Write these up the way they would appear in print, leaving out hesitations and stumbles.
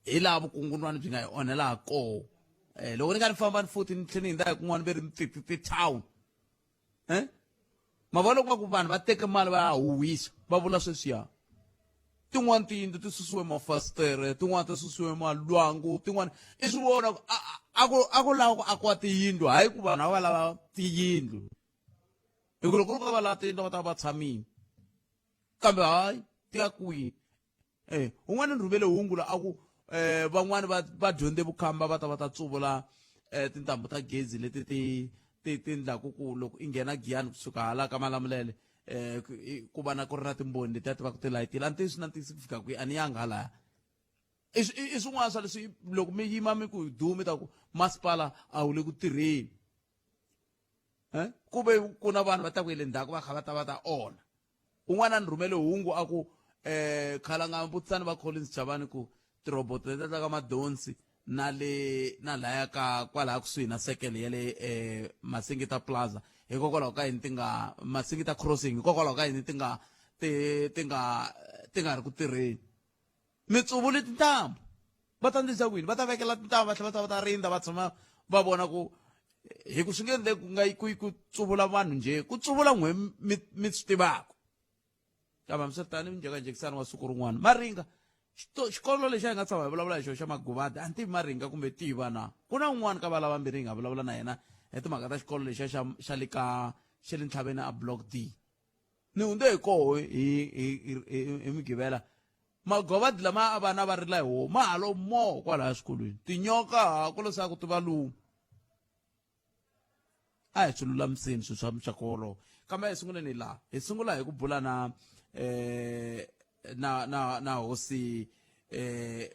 hi laha vukungundzwana byi nga hi onhela koho loko ni nga ni famba ni futhi ni tlhela ni hindza hi kun'wana ve ri ti-town ma vona loko va ku vanhu va teke mali va ya huwisa va vula sweswiya tin'wana tiyindlu ti susiwe mafasitere tin'wana ti susiwe malwangu tin'wana I swi vona a ku lava ku akiwa tiyindlu hayi ku vanhu a va lava tiyindlu hi ku loko ri va lava tiyindlu va ta va tshamini kambe hayi ti ya kwihi un'wana ni rhumele hungu la a ku van'wani va dyondze vukhamba va ta tsuvula tintambu ta gezi leti ti ndlaku ku loko I nghena giyani kusuka hala ka Malamulele ku va na ku ri na timboni leti a ti va ku tilayitile a ni tivi swi na ntiyiso ku fika kwihi a ni yanga halaya I swin'wana swa leswi loko mi yima mi ku dume ta ku masipala a wu le ku tirheni ku ve ku na vanhu va ta ku hi le ndzhaku va kha va ta onha un'wana ni rhumele hungu a ku khalanga vutisani va Collins Chavani ku tirobot leti ta ka Madonsi na laya ka kwalaha kusuhi na sekele ya le Masingita Plaza hikokwalaho ka yini ti nga Masingita Crossing hikokwalaho ka yini ti nga ri ku tirheni mitsuvuli tintambu va ta ndlisa kwini va ta vekela tintambu va tlhela va ta rindza va tshama va vona ku hi ku swi nge endleki ku nga ku tsuvula vanhu njhe ku tsuvula n'we mi swi tivaka kambe hambiswiritano njhekanjhekisani wa siku rin'wana maringa xikolo lexi a hi nga tshama hi vulavula hi xona xa Maguvadi a ni tivi maringa kumbe tiva na ku na un'wana ka valava mbirhi hi nga vulavula na yena hi timhaka ta xikolo lexiya xa le ka xa le ntlhaveni a Block D ni hundze hi koho hi Mugivela Maguvadi lama a vana va rila hi woho ma halo mo kwalaha xikolweni tinyoka ku leswaku ti va lumu a hi swi lulamiseni swilo swa xikolo kambe hi sunguleni laha hi sungula hi ku bula na hosi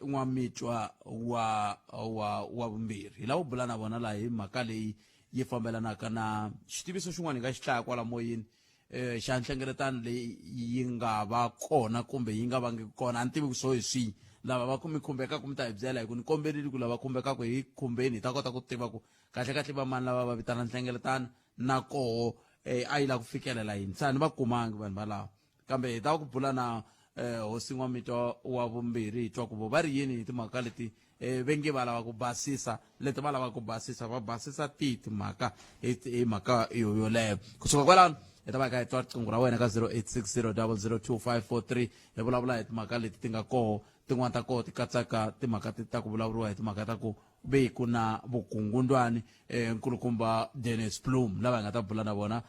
N'wamitwa wa vumbirhi hi lava ku bula na vona laha hi mhaka leyi yi fambelanaka na xitiviso xin'wana hi nga xi hlaya kwala moyeni xa nhlengeletano leyi yi nga va kona kumbe yi nga vangi kona a ni tivi so hi swihi lava va mi khumbekaka mi ta hi byela hi ku ni kombeleli ku lava khumbekaka hi khumbeni hi ta kota ku tiva ku kahlekahle va mani lava va vitana nhlengeletano na koho a yi lava ku fikelela yini sa ni va kumangi vanhu valava kambe hi ta ku bula na hosi N'wamitwa wa vumbirhi hi twa ku vo va ri yini hi timhaka leti vengi va lava ku basisa leti va lava ku basisa va basisa timhaka hi mhaka yoleyo kusuka kwalano hi ta va ka hi twa riqingho ra wena ka 0860002543 hi vulavula hi timhaka leti ti nga koho tin'wana ta koho ti katsaka timhaka ta ku vulavuriwa hi timhaka ta ku ve ku na vukungundwani nkulukumba Dennis Bloem lava hi nga ta bula na vona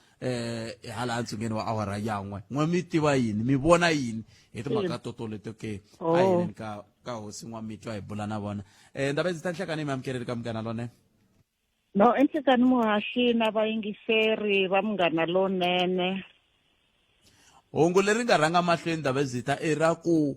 hala ntsungeni wa awara yan'we n'we mi tiva yini mi vona yini hi timhaka toto leto ke a heleni ka hosi N'wamitwa hi bula na vona ndaba ndzi ta nhlekani mi amukeleli ka Munghana Lonene no enhlekani muhaxi na vayingiseri va Munghana Lonene hungu leri nga rhanga mahlweni ndaba zita ra ku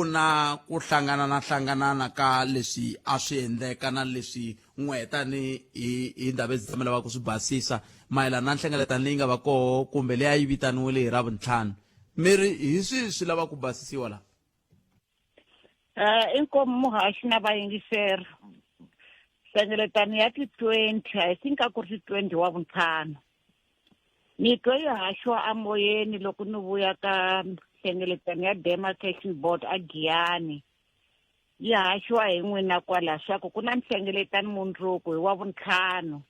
na ku hlanganana ka leswi a swi endleka na leswi n'weta ni hi ndhawu leti tsamelaka ku swi basisa mayelana na nhlengeletano leyi nga va koho kumbe leyi a yi vitaniwile hi Ravuntlhanu miri hi swi lava ku basisiwa laha inkomu muhaxi na vayingiseri nhlengeletano ya ti-20 I think a ku ri ti-20 wa Vuntlhanu ni twa yi haxiwa amoyeni loko ni vuya ka nhlengeletano ya Demarcation Board a Giyani yi haxiwa hi n'wina kwala swa ku na nhlengeletano mundzuku hi wa Vuntlhanu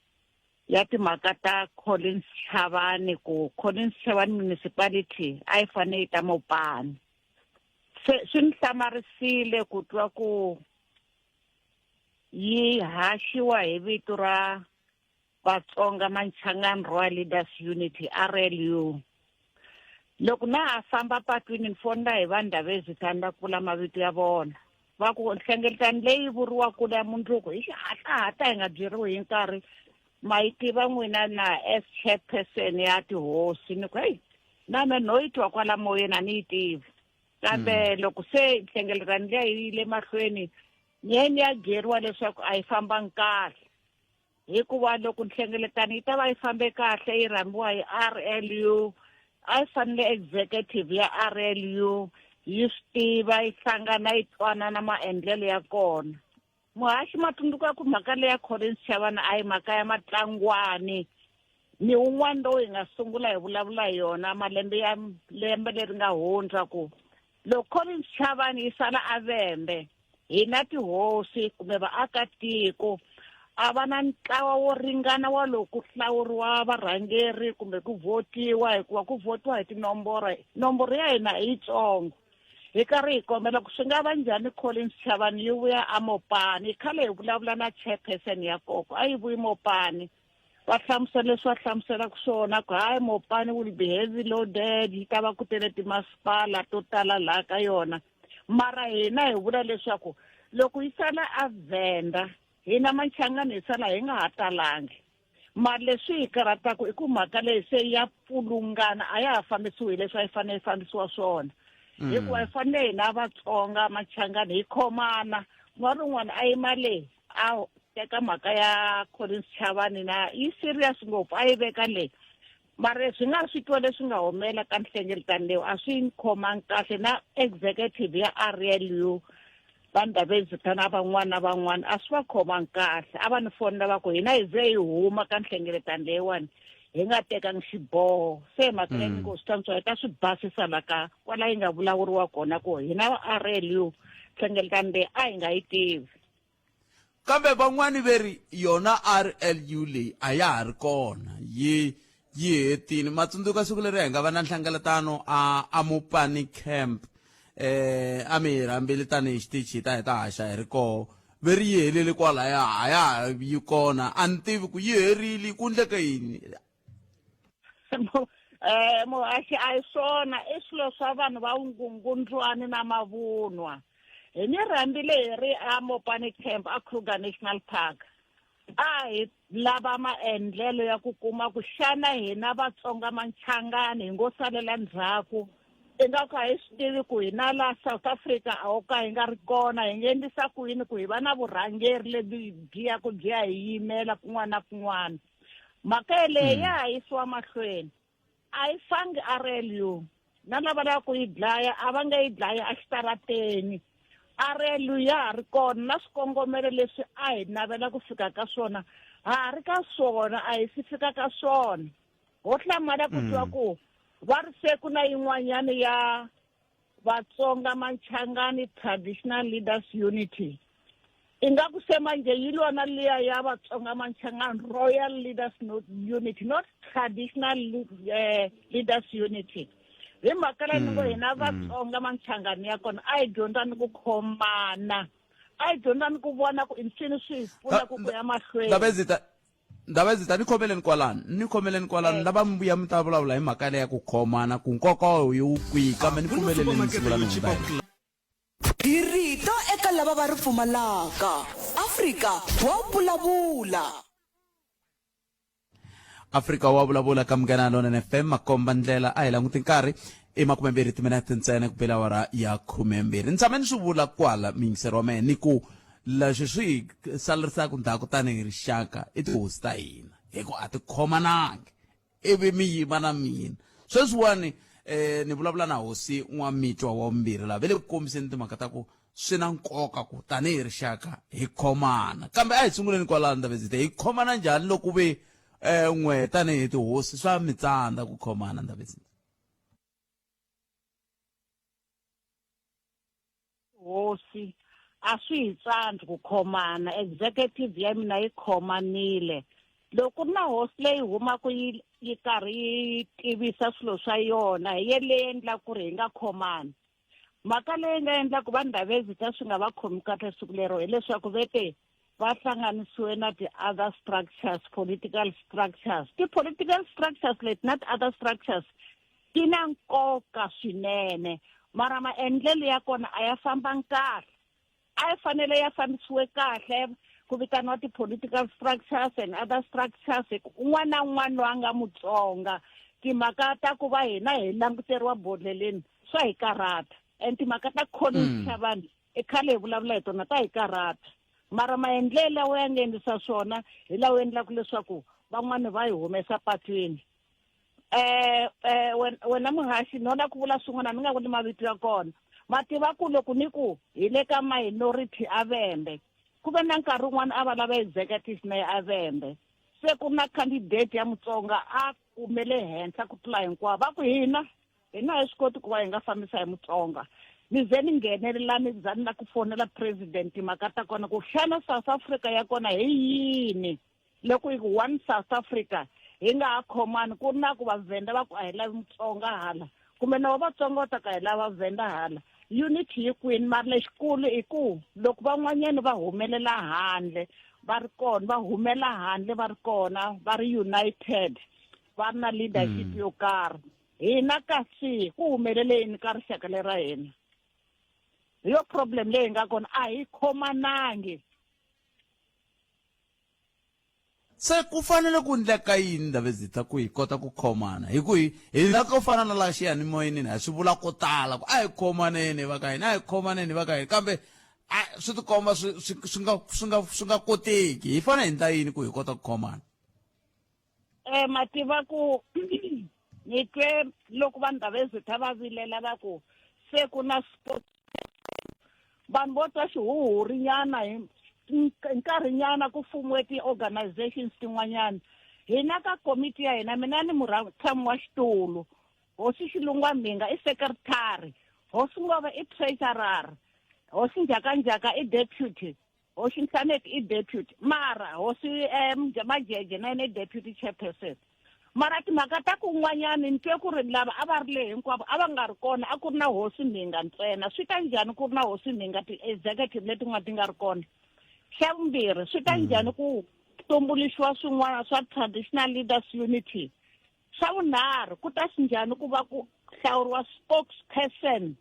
ya timhaka ta Collins Chavani ku Collins Chavani municipality a yi fanele yi ta Mopani swi ni hlamarisile ku twa ku yi haxiwa hi vito ra Vatsonga Manchangani Royal Leaders Unity RLU loko na ha famba patwini ni fonela hi vanhu lava hezitana ku vula mavito ya vona va ku nhlengeletano leyi vuriwaka ya mundzuku hi xihatlahata hi nga byeriwi hi nkarhi ma yi tiva n'wina na as chairperson ya tihosi ni ku heyi na me no yi twa kwala moyeni a ni yi tivi kambe loko se nhlengeletano leyi yi le mahlweni nyeni ya byeriwa leswaku a yi fambangi kahle hikuva loko nhlengeletano yi ta va yi fambe kahle yi rhambiwa hi RLU a yi fanele executive ya RLU yi swi tiva yi hlangana yi twanana maendlelo ya kona muhaxi matsundzuka ku mhaka leya Collins Chavani a hi mhaka ya matlangwani ni un'wana lowu hi nga sungula hi vulavula hi yona lembe leri nga hundza ku loko Collins Chavani yi sala a vembe hi na tihosi kumbe vaakatiko a va na ntlawa wo ringana wa loko ku hlawuriwa varhangeri kumbe ku votiwa hikuva ku votiwa hi nomboro ya hina hi yitsongo hi karhi hi kombela ku swi nga va njhani Collins Chavani yi vuya a Mopani hi khale hi vulavula na chairperson ya koko a yi vuyi Mopani va hlamusela leswi va hlamuselaka swona ku hayi Mopani will be heavy loaded yi ta va ku tele timasipala to tala laha ka yona mara hina hi vula leswaku loko yi sala a Venda hina Manchangani hi sala hi nga ha talangi mara leswi hi karhataka i ku mhaka leyi se ya pfulungana a ya ha fambisiwi leswi a yi fanele yi fambisiwa swona hikuva hi fanele hina Vatsonga Machangani hi khomana n'wana rin'wana a yima leyi a teka mhaka ya Collins Chavani na yi serious ngopfu a yi veka leyi mara swi nga swi twa leswi nga humela ka nhlengeletano leyi a swi khomangi kahle na executive ya RLU vandabezitha na van'wana a swi va khomangi kahle a va ni fonela va ku hina hi ze hi huma ka nhlengeletano leyiwani hi nga tekangi xiboho se mhaka leyi ni ngo swi tantswa hi ta swi basisa laka kwala yi nga vulavuriwa kona ku hina va RLU nhlengeletano leyi a hi nga yi tivi kambe van'wani veri yona RLU leyi a ya ha ri kona yi hetini matsundzuka siku leri hi nga va na nhlengeletano a Mopani camp a mi hi rhambile tanihi xitichi hi ta haxa hi ri koho veri yi helele kwalaya a ya ha yi kona a ni tivi ku yi herile ku ndleka yini muhaxi a hi swona i swilo swa vanhu va vungungundlwani na mavunwa hi ni rhambile hi ri a Mopani camp a Kruger National Park a hi lava maendlelo ya ku kuma ku xana hina Vatsonga Manchangani hi ngo salela ndzhaku i nga ku a hi swi tivi ku hina laha South Africa a ho ka hi nga ri kona hi nge endlisa ku yini ku hi va na vurhangeri lebyi byiyaku byi ya hi yimela kun'wana na kun'wana mhaka leyi ya ha yisiwa mahlweni a yi fangi RLU na lava lava ku yi dlaya a va nga yi dlaya a xitarateni RLU ya ha ri kona na swikongomelo leswi a hi navela ku fika ka swona ha ha ri ka swona a hi si fika ka swona ho hlamala ku twa ku va ri se ku na yin'wanyana ya Vatsonga Manchangani Traditional Leaders Unity i nga ku se manje yi lona liya ya Vatsonga Manchangani Royal Leaders Unity not Traditional Leaders Unity hi mhaka leyi ni ngo hina Vatsonga Manchangani ya kona a hi dyondzani ku khomana a hi dyondzani ku vona ku insini swi hi pfuna ku ya mahlweni Ndabezitha ni khomeleni kwalani lava mbuya mi ta vulavula hi mhaka leyi ya ku khomana ku nkoka wa wu kwihi kambe ni pfumeleleni sivula hi rito eka lava va ri pfumalaka Afrika wa vulavula Afrika wa vulavula ka Munghana Lonene FM makomba ndlela a hi languti nkarhi i 20 timinete ntsena ku bela awara ya 12 ni tshama ni swi vula kwala mingisero wa mehe ni ku leswi swi salerisaku ndhaku tanihi rixaka i tihosi ta hina hikuva a ti khomanangi ivi mi yima na mina sweswiwani ni vulavula na hosi N'wamitwa wa vumbirhi laha ve le ku kombiseni timhaka ta ku swi na nkoka ku tanihi rixaka hi khomana kambe a hi sunguleni kwalano Ndabezitha hi khomana njhani loko ve n'we tanihi tihosi swa mi tsandza ku khomana Ndabezitha hosi a swi hi tsandzi ku khomana executive ya mina yi khomanile loko na hosi leyi humaku yi karhi yi tivisa swilo swa yona hi leyi endla ku ri hi nga khomani mhaka leyi nga endla ku va Ndabezitha swi nga va khomi kahle siku lero hileswaku vete va hlanganisiwe na ti-other structures political structures ti-political structures leti na ti-other structures ti na nkoka swinene mara maendlelo ya kona a ya fambangi kahle a yi fanele ya fambisiwe kahle ku vitaniwa ti-political structures and other structures un'wana na un'wana loyi a nga Mutsonga timhaka ta ku va hina hi languteriwa bodleleni swa hi karhata and timhaka ta Collins Chavani i khale hi vulavula hi tona ta hi karhata mara maendlelo lawa ya nga endlisa swona hi lawa endlaku leswaku van'wani va hi humesa patwini wena muhaxi ni vona ku vula swin'wana ni nga vuli mavito ya kona mativa ku loko ni ku hi le ka minority a Vhembe ku ve na nkarhi wun'wana a va lava executive mayor a Vhembe se ku na candidate ya Mutsonga a kumele henhla ku tlula hinkwavo va ku hina hi swi koti ku va hi nga fambisa hi Mutsonga ni ze ni nghenelela ni za ni la ku fonela president mhaka ta kona ku xana South Africa ya kona hi yini loko hi one South Africa hi nga ha khomani ku ri na ku vaVenda va ku a hi lavi Mutsonga hala kumbe na Vatsonga va ta ka hi lava Venda hala unity yi kwini mara lexikulu i ku loko van'wanyani va humelela handle va ri kona va humela handle va ri kona va ri united va ri na leadership yo karhi hina kasi ku humeleleni ka rixaka lera hina hi yo problem leyi nga kona a hi khomanangi se ku fanele ku ndleka yini Ndabezitha ku hi kota ku khomana hi ku hi na ku fana na la xiyanimoyeni ha swi vula ko tala ku a hi khomaneni va ka hina a hi khomaneni va ka hina kambe swi tikomba swi nga koteki hi fane hi ndla yini ku hi kota ku khomana mativa ku ni twe loko va Ndabezitha va vilela va ku se ku na sport vanhu vo twa xihuhurinyana hi nkarhinyana ku fumiwe ti-organizations tin'wanyana hina ka komiti ya hina mina ni mutshami wa xitulu hosi Xilungwa Mhinga i secretary hosi Ngova i treasurer hosi Njhakanjhaka i deputy hosi Nhlaneki i deputy mara hosi Majeje na yena i deputy chairperson mara timhaka ta kun'wanyani ni twe ku ri lava a va ri le hinkwavo a va nga ri kona a ku ri na hosi Mhinga ntsena swi ta njhani ku ri na hosi Mhinga ti-executive letin'wana ti nga ri kona xa vumbirhi swi ta njhani ku tumbuluxiwa swin'wana swa traditional leaders unity xa vunharhu ku ta swi njhani ku va ku hlawuriwa spokesperson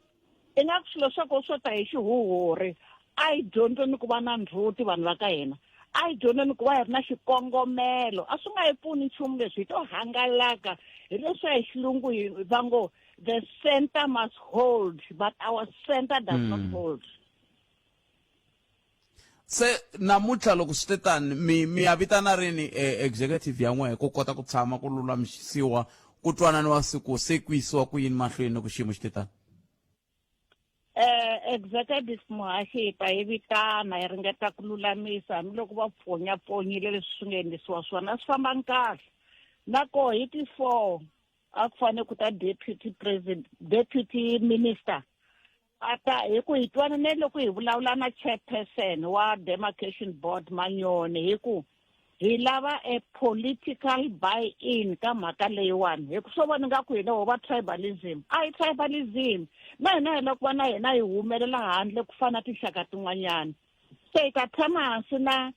i nga ku swilo swo ta hi xihuhuri a hi dyondzeni ku va na ndzhuti vanhu va ka hina a hi dyondzeni ku va hi ri na xikongomelo a swi nga hi pfuni nchumu leswi hi to hangalaka hi leswi hi xilungu va ngo the center must hold but our center does not hold se namuntlha loko swi te tani mi ya vitana rini executive ya n'wehe ku kota ku tshama ku lulamisiwa ku twananiwa siku se ku yisiwa ku yini mahlweni loko xiyimo xi te tani executive muhaxi hi ta yi vitana hi ringeta ku lulamisa hambiloko va pfonyapfonyile leswi swi nga endlisiwa swona swi fambanga kahle nako hi ti-4 a ku fanele ku ta deputy minister ata hi ku hi twanane loko hi vulavula na chairperson wa demarcation board Manyoni hi ku hi lava a political buy-in ka mhaka leyiwani hi ku swo vona nga ku hina ho va tribalism a hi tribalism na hina hi lava ku va na hina hi humelela handle ku fana tinxaka tin'wanyana se hi ta tshama hansi na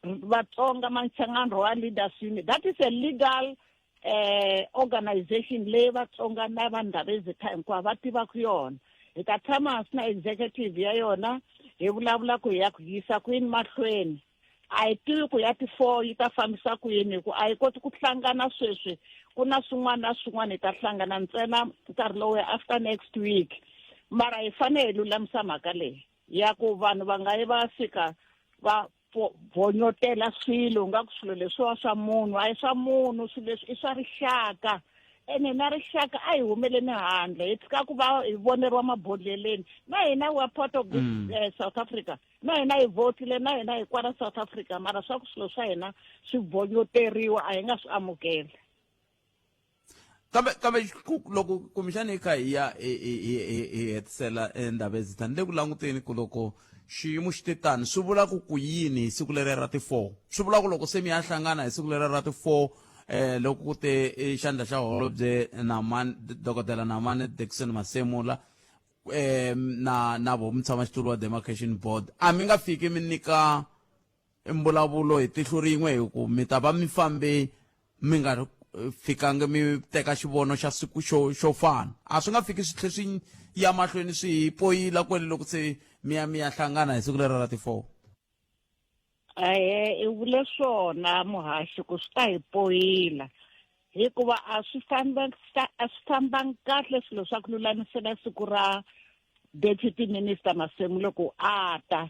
Vatsonga Manchangani Royal Leaders Unit that is a legal organization leyi Vatsonga na va Ndabezitha hinkwavo va tivaka yona hi ta tshama hansi na executive ya yona hi vulavula ku hi ya ku yisa ku yini mahlweni a hi tivi ku ya ti-4 yi ta fambisa ku yini hi ku a hi koti ku hlangana sweswi ku na swin'wana na swin'wana hi ta hlangana ntsena nkarhi lowu after next week mara hi fanele hi lulamisa mhaka leyi ya ku vanhu va nga yi va fika va vhonyotela swilo nga ku swilo leswiwa swa munhu a hi swa munhu swilo leswi i swa rixaka ene na rixaka a hi humeleni handle hi tshika ku va hi voneriwa mabodleleni na hina we are part of this South Africa na hina hi votile na hina hi kwala South Africa mara swa ku swilo swa hina swi vonyoteriwa a hi nga swi amukeli kambe loko kumbexani hi kha hi ya hi hetisela Ndabezitha ni le ku languteni ku loko xiyimo xi te tani swi vula ku yini hi siku leri ra ti-4 swi vula ku loko se mi ya hlangana hi siku leri ra ti-4 loko ku te xandla xa holobye dokodela Namani Dickson Masemula na vo mutshamaxitulu wa demarcation board a mi nga fiki mi nyika mbulavulo hi tihlo rin'we hi ku mi ta va mi fambe mi nga fikanga mi teka xivono xa siku xo fana a swi nga fiki swi tlhe swi ya mahlweni swi poyila kwele loko se mi ya hlangana hi siku leri ra ti-4 i vule swona muhaxi ku swi ta hi poyila hikuva a swi fambangi kahle swilo swa ku lulamisela siku ra deputy minister Masemula loko a ta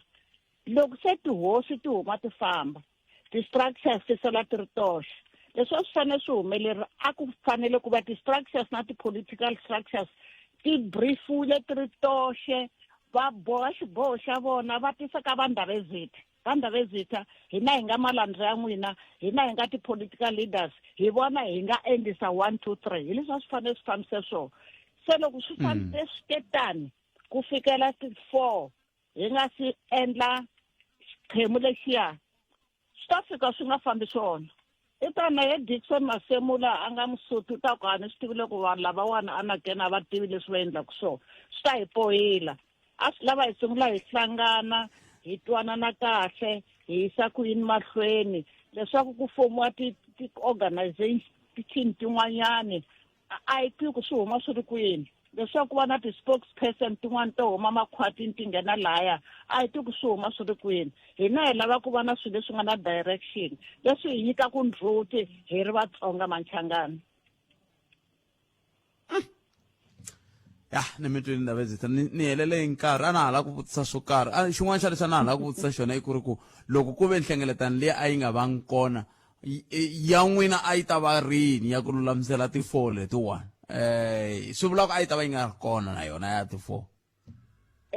loko se tihosi ti huma ti famba ti-structures ti sala ti ri toxe leswi a swi fanele swi humelerisa a ku fanele ku va ti-structures na ti-political structures ti briefiwile ti ri toxe va boha xiboho xa vona va tisa ka Ndabezitha hina hi nga malandza ya n'wina hina hi nga ti-political leaders hi vona hi nga endlisa 1 2 3 hi leswi a swi fanele swi fambise swona se loko swi fambile swiketani ku fikela ti 4 hi nga si endla xiphemu lexiya swi ta fika swi nga fambi swona i ta na ye Dickson Masemula a nga Msotho ta ku a ni swi tivile ku vanhu lavawani a nakena a va tivi leswi va endlaka swona swi ta hi pohila a swi lava hi sungula hi hlangana hi twanana kahle hi yisa ku yini mahlweni leswaku ku fomiwa ti-organization tin'wanyani a yi tivi ku swi huma swi ri kwini leswaku va na ti-spokesperson tin'wana to huma makhwatini ti nghena laya a hi tivi ku swi huma swi ri kwini hina hi lava ku va na swilo leswi nga na direction leswi hi nyikaku ndzhuti hi ri Vatsonga Machangani. ya ni mi twini Ndabezitha ni helele hi nkarhi a na hala ku vutisa swo karhi xin'wana xa leswi a na hala ku vutisa xona i ku ri ku loko ku ve nhlengeletano leyi a yi nga vangi kona ya n'wina a yi ta va rini ya ku lulamisela ti-4 letiwani swi vula ku a yi ta va yi nga ri kona na yona ya ti-4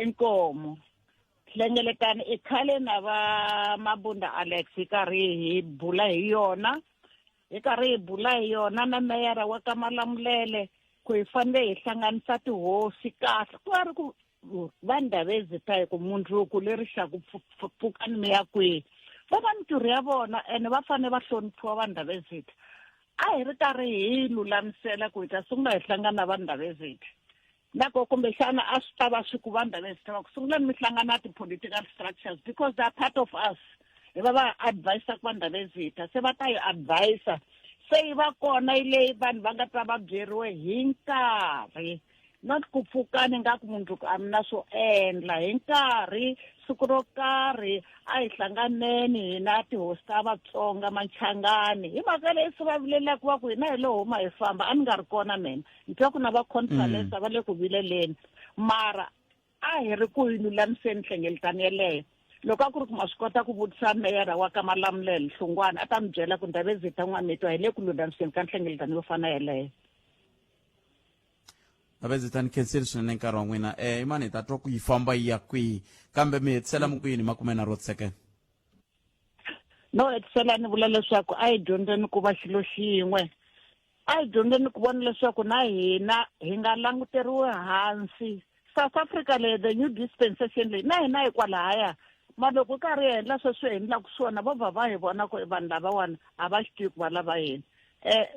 inkomo nhlengeletano i khale na va Mabunda Alex hi karhi hi bula hi yona na meyara wa ka Malamulele ku hi fanele hi hlanganisa tihosi kahle ku va ri ku va Ndabezitha hi ku mundzuku leri xaku pfukani mi ya kwihi va va mintirho ya vona ene va fanele va hloniphiwa va Ndabezitha a hi ri karhi hi lulamisela ku hi ta sungula hi hlangana na va Ndabezitha nako kumbexana a swi ta va swi ku va Ndabezitha va ku sungulani mi hlangana ti-political structures because they are part of us hi va va advisa ku va Ndabezitha se va ta hi advisa se yi va kona yi leyi vanhu va nga ta va byeriwe hi nkarhi not ku pfukani nga ku mundzuku a mi na swo endla hi nkarhi siku ro karhi a hi hlanganeni hina tihosi ta Vatsonga Machangani hi mhaka leyi swi va vilelaku va ku hina hi lo huma hi famba a ni nga ri kona mina ni twa ku na va conference va le ku vileleni mara a hi ri ku yi lulamiseni nhlengeletano yeleyo loko a ku ri ku ma swi kota ku vutisa meyara wa ka Malamulele Hlungwane a ta mi byela ku Ndabezitha n'wamitwa hi le ku lulamiseni ka nhlengeletano yo fana yeleyo. Ndabezitha ni khenseli swinene nkarhi wa n'wina imani hi ta twa ku yi famba yi ya kwihi kambe mi hetisela mi kwini makumena ro second no hetisela ni vula leswaku a hi dyondzeni ku va xilo xin'we a hi dyondzeni ku vona leswaku na hina hi nga languteriwi hansi South Africa leyi the new dispensation leyi na hina hikwalahaya ma loko karhi hi endla sweswi hi endlaku swona va hi vona ku vanhu lavawani a va xi tivi ku va lava hina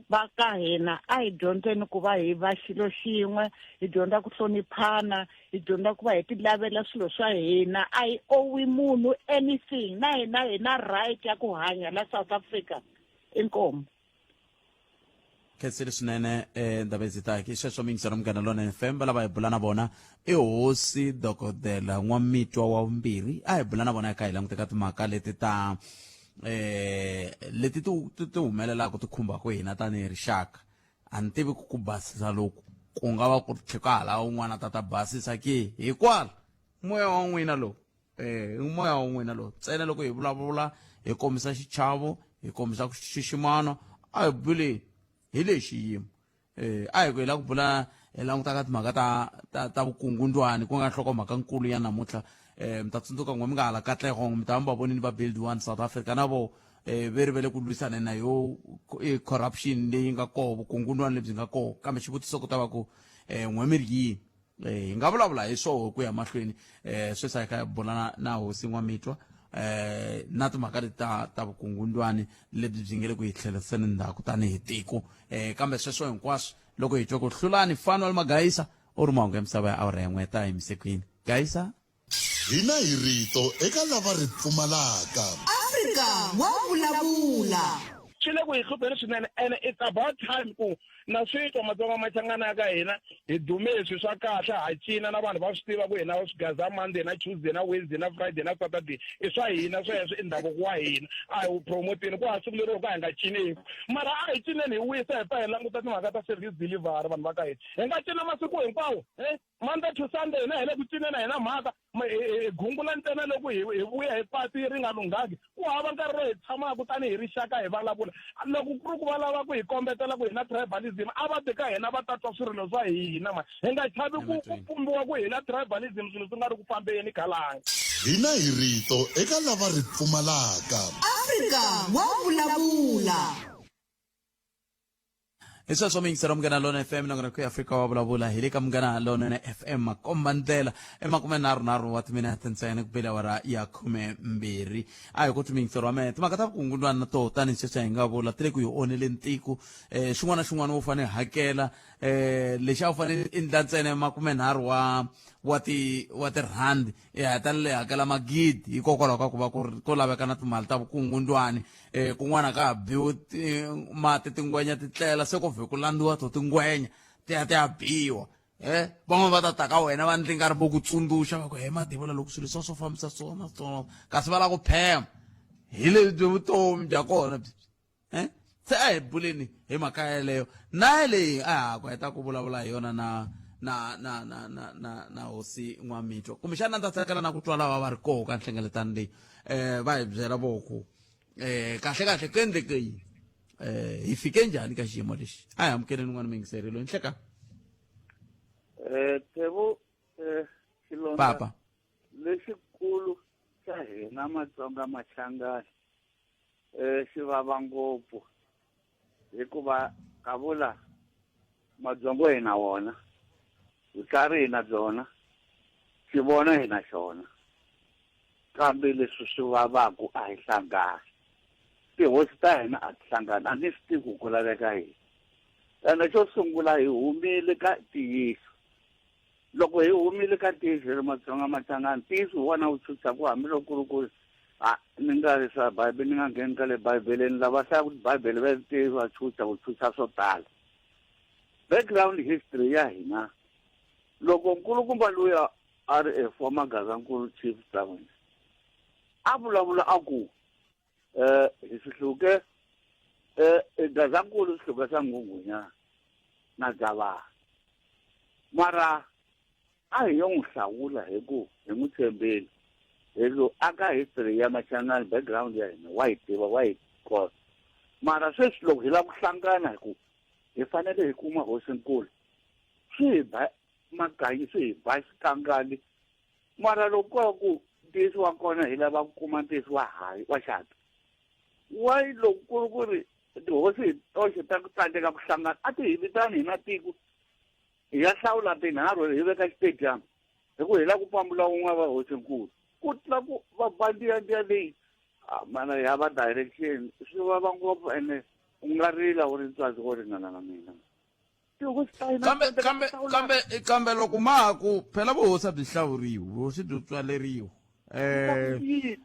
va ka hina a hi dyondzeni ku va hi va xilo xin'we hi dyondza ku hloniphana hi dyondza ku va hi ti lavela swilo swa hina a hi owi munhu anything na hina hi na right ya ku hanya la South Africa inkomo khenseli swinene Ndabezitha ke sweswo mi yingisela Munghana Lonene FM lava hi bula na vona i hosi dokodela Nwamitwa wa vumbirhi a hi bula na vona eka hi languteka timhaka leti ta leti ti humelelaka ti khumbaka hina tanihi rixaka a ni tivi ku basisa loku ku nga va ku ri tlhelo hala un'wana ta basisa ke hikwala moya wa n'wina lowu moya wa n'wina lowu ntsena loko hi vulavula hi kombisa xichavo hi kombisa ku xiximana a hi buleni hi le xiyimo a hi ku hi la ku bula hi langutaka timhaka ta vukungundwani ku nga nhlokomhaka nkulu ya namuntlha mi ta tsundzuka n'we mi nga hala katlego mi ta mi va vonini va Build One South Africa na vo ve ri vele ku lwisana na yo corruption leyi nga koho vukungundwani lebyi nga koho kambe xivutiso ku ta va ku n'we mi ri yini hi nga vulavula hi swoho ku ya mahlweni sweswi hi kha bula na hosi Nwamitwa na timhaka leti ta vukungundwani lebyi byi nge le ku hi tlheriseni ndzhaku tanihi tiko kambe sweswo hinkwaswo loko hi twa ku hlulani Fanuel Magayisa u ri mahungu ya misava ya awara ya n'we ta emisekwini Gayisa hina hi rito eka lava ri pfumalaka Afrika wa vulavula swi le ku hi hlupheni swinene and it's about time ku na switwa Matsonga Machangana ya ka hina hi dume leswi swa kahle ha cina na vanhu va swi tiva ku hina swi gaza Monday na Tuesday na Wednesday na Friday na Saturday i swa hina sweswo i ndhavuko wa hina a hi wu promoteni ku ha siku lero ka hi nga cineki mara a hi cineni hi wisa hi pfa hi languta timhaka ta service delivery vanhu va ka hina hi nga cina masiku hinkwawo Monday to Sunday hina hi le ku cineni hina mhaka gungula ntsena loko hi vuya hi pati ri nga lunghangi ku hava nkarhi ro hi tshamaka tani hi rixaka hi vulavula loko ku ri ku va lava ku hi kombetela ku hina tribalism a va teka hina va tatwa swirilo swa hina hi nga chavi ku pumbiwa ku hina tribalism swilo swi nga ri ku fambeni khalanga hina hi rito eka lava ri pfumalaka Afrika wa vulavula hi sweswo mi yingisela Munghana Lonene FM na ku Afrika wa vulavula hi le ka Munghana Lonene FM makomba ndlela emakumenharhunharhu wa timinete ntsena ku bela awara ya 12 a hi ku timiyingiseriwa mehe timhaka ta vukungundzwana na toho tani sweswi hi nga vula ti le ku hi onheleni tiko xin'wana na xin'wana wo fanele hakela lexi a wu fanele endla ntsena emakumenharhu wa tirhandi i heta le hakela magidi hikokwalaho ka ku va ko laveka na timali ta vukungundzwani kun'wana ka ha biwe mati tingwenya ti tlela se ko vhe ku landziwa to tingwenya ti ya biwa van'wana va ta ta ka wena va ndli nga ri vo ku tsundzuxa va ku he madivola loko swilo swo fambisa swona kasi va lava ku phema hi lebyi vutomi bya kona se a hi buleni hi mhaka yeleyo na leyi a ha ku heta ku vulavula hi yona na hosi N'wamitwa kumbexana ndzi tsakela na ku twa lava va ri koho ka nhlengeletano leyi va hi byela voku kahle ku endleke yini hi fike njhani ka xiyimo lexi a hi amukeleni n'wana mingiseri loyi nhleka Tevo papa lexikulu xa hina Matsonga Machangani xi vava ngopfu hikuva ka vula madzongo hi na wona vutlhari hi na byona xivono hi na xona kambe leswi swi vavaku a hi hlangani tihosi ta hina a ti hlangani a ni swi tivi ku laveka yini ene xo sungula hi humile ka tiyiso loko hi humile ka tiyiso hi ri Matsonga Machangani tiyiso hi wona wu chuchaku hambiloko ri ku ni nga ri swa Bibele ni nga ngheni ka le Bibeleni lava hlayaka Bibele va tiyiso va chucha swo tala background history ya hina loko nkulukumba luya a ri former Gazankulu Chief Sergeant a vulavula a ku hi swihluke Gazankulu swihluke swa Nghunghunyana na Dzavani mara a hi yo n'wi hlawula hi ku hi n'wi tshembeli hi lo aka history ya Machangani background ya hina wa hi tiva wa hi kota mara sweswi loko hi lava ku hlangana hi ku hi fanele hi kuma hosinkulu swi hi ba magayi swi hi ba xikangani mara loko ku ntisi wa kona hi lava ku kuma ntisi wa xata wayi loko ku ri tihosi hi toxe ta ku tsandzeka ku hlangana a ti hi vitani hi na tiko hi ya hlawula tinharhu hi veka xitediyamu hi ku hi lava ku pambula wun'we va hosinkulu ku tla ku va bandiya leyi mana ya va direction swi vava ngopfu ene u nga rila u ri ntswatsi wo ringana na mina kambe loko ma ha ku phela vuhosi byi hlawuriwa vuhosi byi tswaleriwa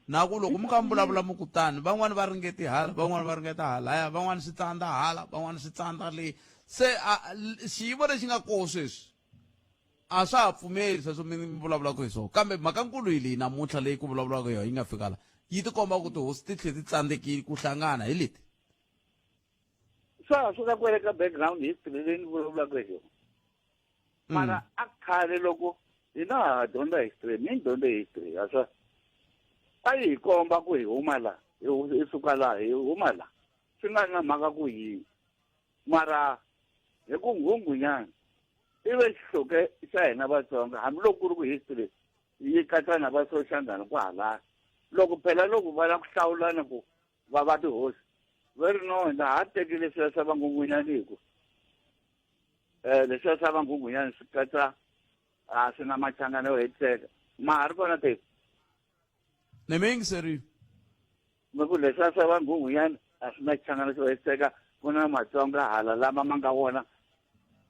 na ku loko mi ka vulavula mi kutani van'wani va ringeti hala van'wani va ringeta halaya van'wani swi tsandza hala van'wani swi tsandza leyi se xiyimo lexi nga koho sweswi a swa ha pfumeli sweswo mi vulavulaka hi swona kambe mhakankulu hi leyi namuntlha leyi ku vulavulaka hi yona yi nga fika la yi ti komba ku tihosi ti tlhe ti tsandzekile ku hlangana hi leti swa ka kwele ka background history leyi ni vulavulaka hi yona mara a khale loko hina ha dyondza history ni dyondza history a swa a hi komba ku hi huma la hi suka la hi huma la swi nga na mhaka ku yini mara hi ku Nghunghunyana ive xihluke xa hina Vatsonga hambiloko ku ri ku history yi katsa na va Soshangana ku halala loko phela loko va la ku hlawulana ku va tihosi veri no na ha teki leswiya swa va Nghunghunyana hi ku leswiya swa va Nghunghunyana swi katsa swi na Machangana yo hetiseka ma ha ri kona teki ni mi yingiseriwe mi ku leswiya swa va Nghunghunyana a swi na Machangana xo hetiseka ku na Matsonga hala lama ma nga wona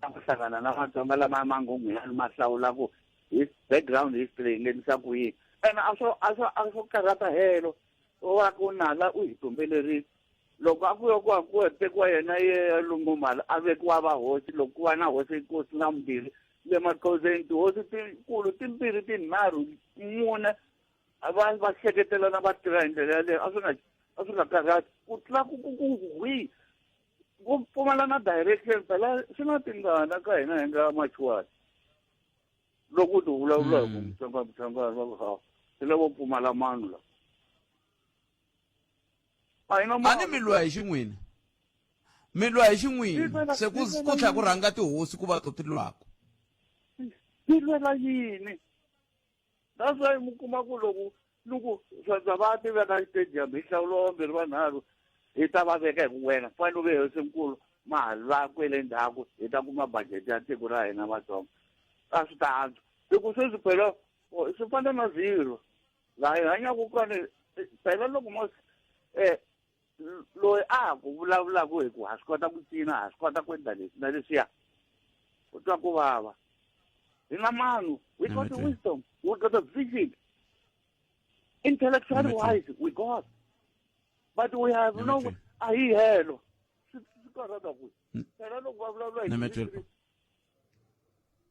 a ku hlangana na Matsonga lama ma Nghunghunyana ma hlawula ku hi background history yi nghenisa ku yini ene a swo karata helo wa ku nala u hi tumbelerile loko a ku yo ku tekiwa yena ye Lungumala a vekiwa va hosi loko ku va na hosi inkosi na mbirhi le Maxhoseni tihosi tinkulu timbirhi tinharhu mune va hleketelana va tirha hi ndlela yaleyo a swi nga karhati ku tlula ku hwi ku pfumala na direction phela swi na tingana ka hina hi nga machuwani loko ti vulavula hi ku Muchangana va ku ha swi lavo pfumala manu la a ni mi lwa hi xin'wini mi lwa hi xin'wini se ku tlhela ku rhanga tihosi ku va to ti lwaka ti lwela yini that's why mi kuma ku loko swa va ti veka stadium hi hlawulo vambirhi vanharhu hi ta va veka hi ku wena fanele u ve hosinkulu mali va kwele ndzhaku hi ta kuma budget ya tiko ra hina Vatsonga a swi ta antswa loko sweswi phela swi fana na zero laha hi hanyaka kona phela loko mo loyi a ku vulavulaka hi ku ha swi kota ku cina ha swi kota ku endla leswi na leswiya u twa ku vava hi na manu we got the wisdom we got the vision intellectually wise we got but we have no a hi helo swi karata ku phela loko va vulavula hi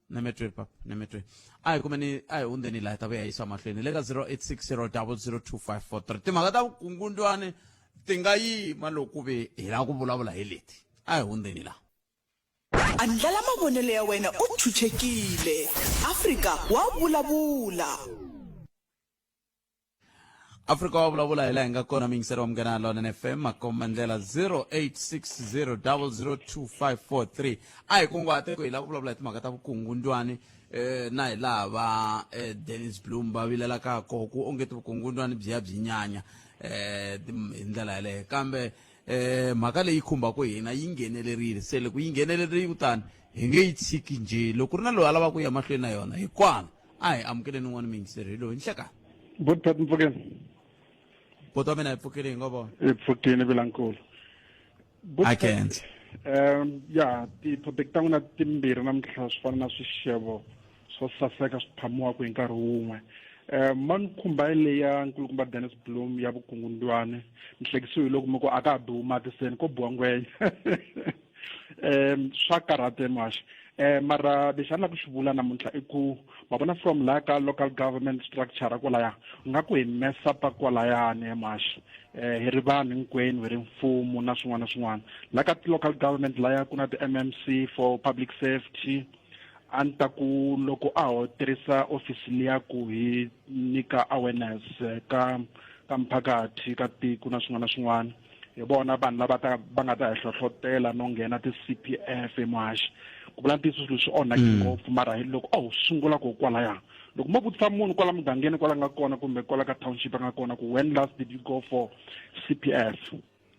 Nemetwe pap nemetwe ai kumeni ai undeni la tabe yisa mahlweni le ka 0860002543 timhaka ta vukungundwani tingayi maloko ve hila ku vulavula hi leti ai undeni la andlala mavonelo ya wena u chuchekile Afrika wa vulavula Afrika wa vulavula hi la hinga kona mingisero mgana lona FM makomandlela 0860002543 ai kungwate ku hila ku vulavula hi timhaka ta vukungundwani na hi lava Dennis Bloom va vilela ka koku ongeti vukungundwani byi nyanya hi ndlela yaleyo kambe mhaka leyi khumbaka hina yi nghenelerile se loko yi nghenelerile kutani hi nge yi tshiki nje loko ri na loyi a lava ku ya mahlweni na yona hi kwana a hi amukeleni un'wana mingisero hi loyi nhlekani Botpat mpfukeni. poto mina hi pfukile hi ngo vona Hi pfukini Vilankulu. I can't. Ya ti topic ta n'wina timbirhi namuntlha swi fana na swixevo swo saseka swi phamiwaka hi nkarhi wun'we. Man khumba leyi ya nkulukumba Dennis Bloom ya vukungundwani ni hlekisiwe hi loko mi ku aka biwu mati seni ko biwa ngwenya swa karhate maxa mara lexi a ni lava ku xi vula namuntlha i ku ma vona from laha ka local government structure kwalaya nga ku hi mesa pa kwalayani maxa hi ri vanhu hinkwenu hi ri mfumo na swin'wana na swin'wana laha ka local government laya ku na ti-MMC for public safety a ni ta ku loko a ho tirhisa ofisi liya ku hi nyika awareness ka mphakati ka tiko na swin'wana na swin'wana hi vona vanhu lava va nga ta hi hlohlotela no nghena ti-CPF maxa ku vula ntiyiso swilo swi onhaki ngopfu mara hi loko a wu sungula ko kwalaya loko mo vutisa munhu kwala mugangeni kwala nga kona kumbe kwala ka township a nga kona ku when last did you go for CPF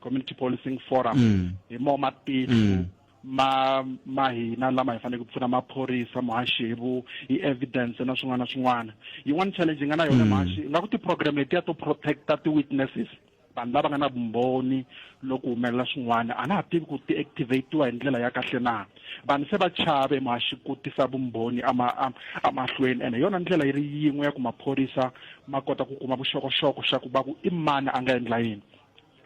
community policing forum hi mo matihlo ma hina lama hi fanele ku pfuna maphorisa muhaxivu hi evidence na swin'wana na swin'wana yin'wana challenge nga na yona mahaxi nga ku ti-program letiya to protecta ti-witnesses vanhu lava nga na vumbhoni loko humelela swin'wana a na ha tivi ku ti-activatiwa hi ndlela ya kahle na vanhu se va chave mahaxi ku tisa vumbhoni amahlweni ene yona ndlela yi ri yin'we ya ku maphorisa ma kota ku kuma vuxokoxoko xa ku va ku i mani a nga endla yini